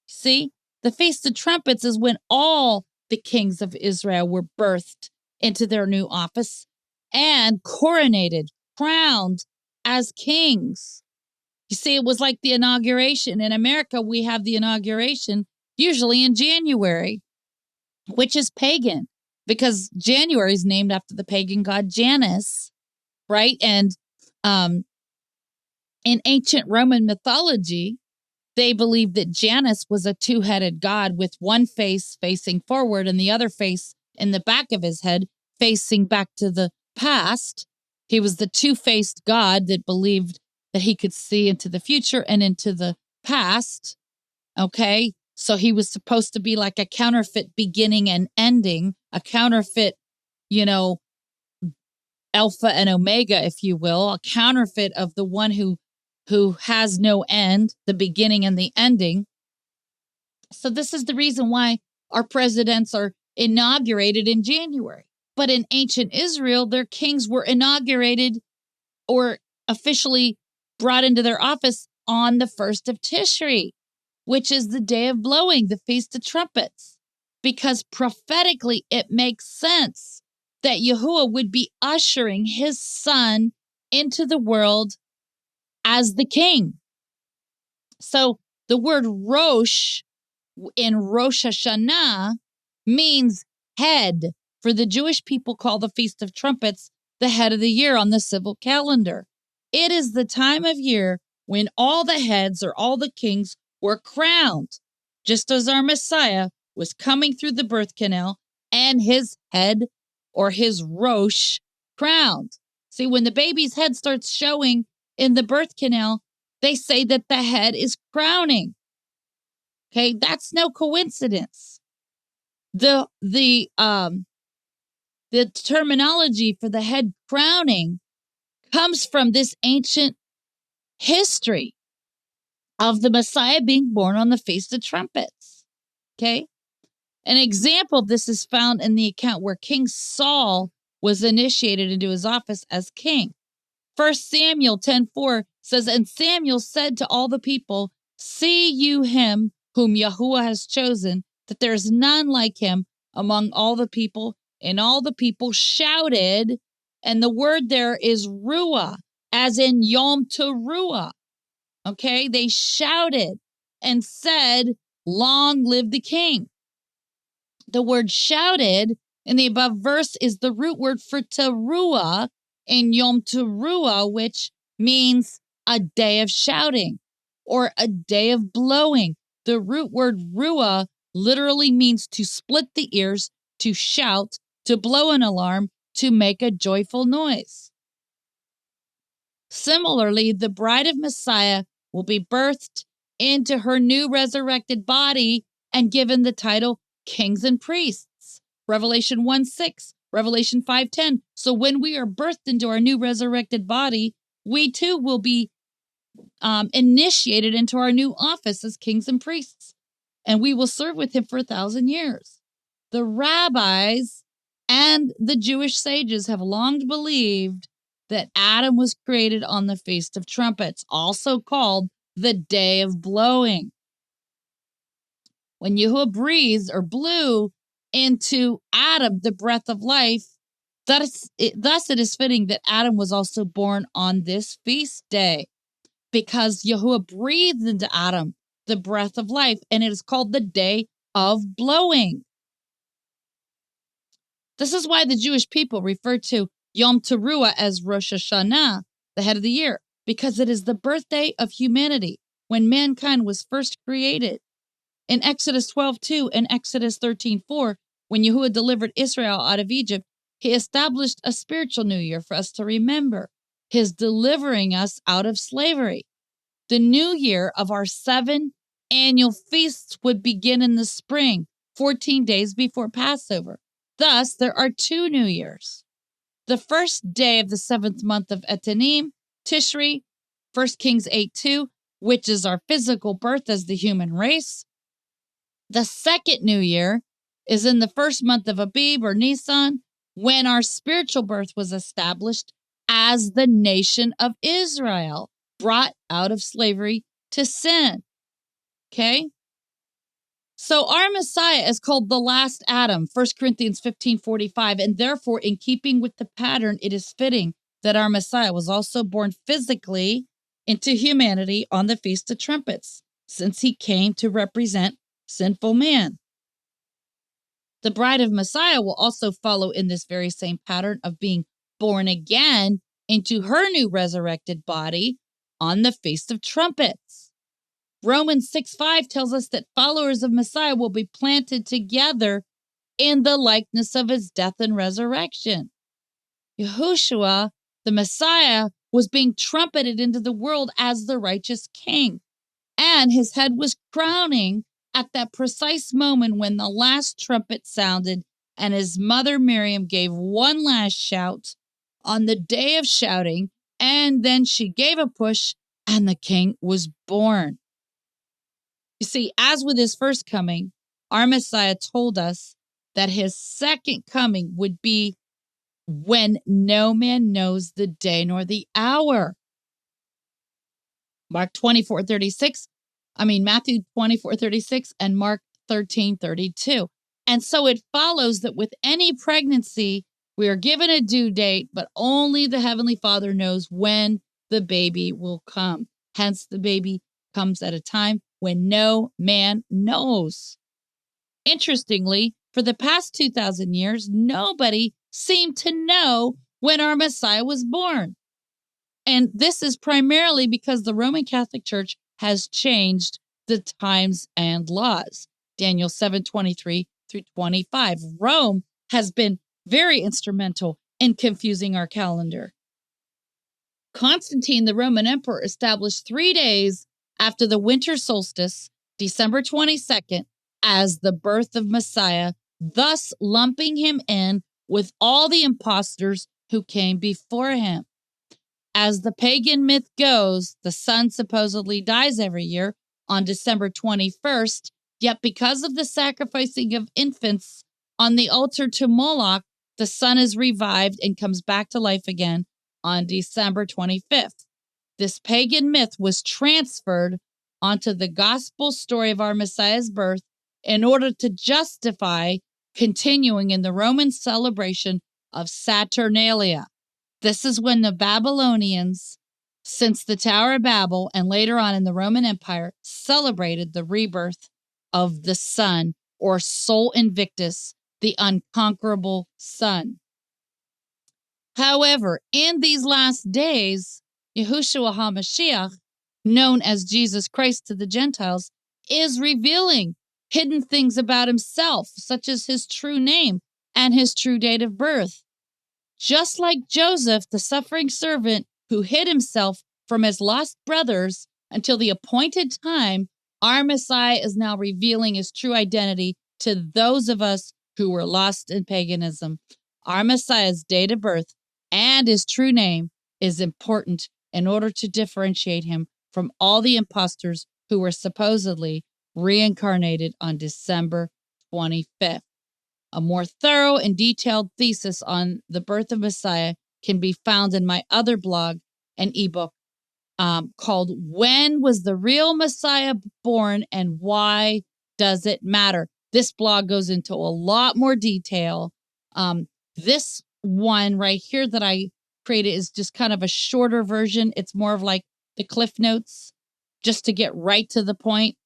See, the Feast of Trumpets is when all the kings of Israel were birthed into their new office and coronated, crowned as kings. You see, it was like the inauguration. In America, we have the inauguration usually in January, which is pagan because January is named after the pagan god Janus, right? And in ancient Roman mythology, they believed that Janus was a two-headed god with one face facing forward and the other face in the back of his head facing back to the past. He was the two-faced god that believed that he could see into the future and into the past. Okay? So he was supposed to be like a counterfeit beginning and ending, a counterfeit, alpha and omega, if you will, a counterfeit of the one who has no end, the beginning and the ending. So this is the reason why our presidents are inaugurated in January. But in ancient Israel, their kings were inaugurated or officially brought into their office on the 1st of Tishri, which is the day of blowing, the Feast of Trumpets, because prophetically it makes sense that Yahuwah would be ushering his son into the world as the king. So the word Rosh in Rosh Hashanah means head. For the Jewish people call the Feast of Trumpets the head of the year on the civil calendar. It is the time of year when all the heads or all the kings were crowned, just as our Messiah was coming through the birth canal and his head or his Rosh crowned. See, when the baby's head starts showing in the birth canal, they say that the head is crowning. Okay, that's no coincidence. The terminology for the head crowning comes from this ancient history of the Messiah being born on the Feast of Trumpets. Okay, an example of this is found in the account where King Saul was initiated into his office as king. 1 Samuel 10:4 says, and Samuel said to all the people, see you him whom Yahuwah has chosen, that there is none like him among all the people. And all the people shouted, and the word there is ruah, as in Yom Teruah. Okay, they shouted and said, long live the king. The word shouted in the above verse is the root word for teruah in Yom Teruah, which means a day of shouting or a day of blowing. The root word ruah literally means to split the ears, to shout, to blow an alarm, to make a joyful noise. Similarly, the bride of Messiah will be birthed into her new resurrected body and given the title kings and priests. Revelation 1:6, Revelation 5:10. So when we are birthed into our new resurrected body, we too will be initiated into our new office as kings and priests, and we will serve with him for 1,000 years. The rabbis and the Jewish sages have long believed that Adam was created on the Feast of Trumpets, also called the Day of Blowing. When Yahuwah breathed or blew into Adam the breath of life, thus it is fitting that Adam was also born on this feast day, because Yahuwah breathed into Adam the breath of life, and it is called the Day of Blowing. This is why the Jewish people refer to Yom Teruah as Rosh Hashanah, the head of the year, because it is the birthday of humanity, when mankind was first created. In Exodus 12:2 and Exodus 13:4, when Yahuwah delivered Israel out of Egypt, he established a spiritual new year for us to remember, his delivering us out of slavery. The new year of our 7 annual feasts would begin in the spring, 14 days before Passover. Thus, there are 2 New Years. The first day of the 7th month of Etanim, Tishri, 1 Kings 8:2, which is our physical birth as the human race. The second New Year is in the first month of Abib or Nisan, when our spiritual birth was established as the nation of Israel, brought out of slavery to sin. Okay? So our Messiah is called the last Adam, 1 Corinthians 15:45, and therefore, in keeping with the pattern, it is fitting that our Messiah was also born physically into humanity on the Feast of Trumpets, since he came to represent sinful man. The bride of Messiah will also follow in this very same pattern of being born again into her new resurrected body on the Feast of Trumpets. Romans 6:5 tells us that followers of Messiah will be planted together in the likeness of his death and resurrection. Yahushua, the Messiah, was being trumpeted into the world as the righteous king, and his head was crowning at that precise moment when the last trumpet sounded and his mother Miriam gave one last shout on the day of shouting, and then she gave a push and the king was born. You see, as with his first coming, our Messiah told us that his second coming would be when no man knows the day nor the hour. Matthew 24:36 and Mark 13:32. And so it follows that with any pregnancy, we are given a due date, but only the Heavenly Father knows when the baby will come. Hence, the baby comes at a time when no man knows. Interestingly, for the past 2,000 years, nobody seemed to know when our Messiah was born. And this is primarily because the Roman Catholic Church has changed the times and laws. Daniel 7:23-25. Rome has been very instrumental in confusing our calendar. Constantine, the Roman emperor, established 3 days after the winter solstice, December 22nd, as the birth of Messiah, thus lumping him in with all the impostors who came before him. As the pagan myth goes, the sun supposedly dies every year on December 21st, yet because of the sacrificing of infants on the altar to Moloch, the sun is revived and comes back to life again on December 25th. This pagan myth was transferred onto the gospel story of our Messiah's birth in order to justify continuing in the Roman celebration of Saturnalia. This is when the Babylonians, since the Tower of Babel and later on in the Roman Empire, celebrated the rebirth of the sun, or Sol Invictus, the unconquerable sun. However, in these last days, Yahushua HaMashiach, known as Jesus Christ to the Gentiles, is revealing hidden things about himself, such as his true name and his true date of birth. Just like Joseph, the suffering servant who hid himself from his lost brothers until the appointed time, Our Messiah is now revealing his true identity to those of us who were lost in paganism. Our Messiah's date of birth and his true name is important in order to differentiate him from all the imposters who were supposedly reincarnated on December 25th. A more thorough and detailed thesis on the birth of Messiah can be found in my other blog and ebook called When Was the Real Messiah Born and Why Does It Matter? This blog goes into a lot more detail. This one right here that I created is just kind of a shorter version. It's more of like the Cliff Notes, just to get right to the point.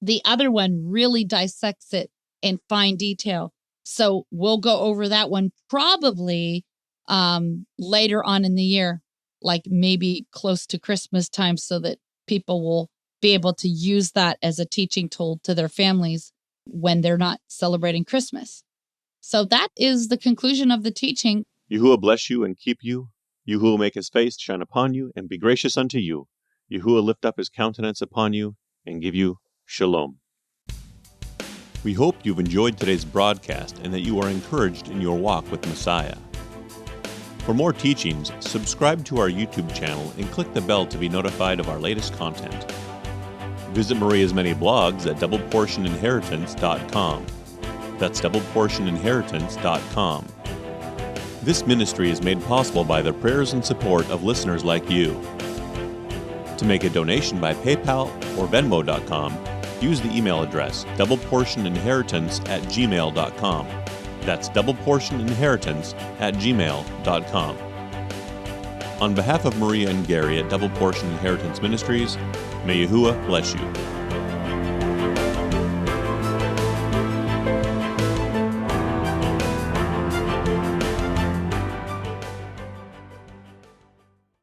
The other one really dissects it in fine detail. So we'll go over that one probably later on in the year, like maybe close to Christmas time, so that people will be able to use that as a teaching tool to their families when they're not celebrating Christmas. So that is the conclusion of the teaching. Yahuwah bless you and keep you. Yahuwah make his face shine upon you and be gracious unto you. Yahuwah lift up his countenance upon you and give you shalom. We hope you've enjoyed today's broadcast and that you are encouraged in your walk with Messiah. For more teachings, subscribe to our YouTube channel and click the bell to be notified of our latest content. Visit Maria's many blogs at doubleportioninheritance.com. That's doubleportioninheritance.com. This ministry is made possible by the prayers and support of listeners like you. To make a donation by PayPal or Venmo.com, use the email address doubleportioninheritance@gmail.com. That's doubleportioninheritance@gmail.com. On behalf of Maria and Gary at Double Portion Inheritance Ministries, may Yahuwah bless you.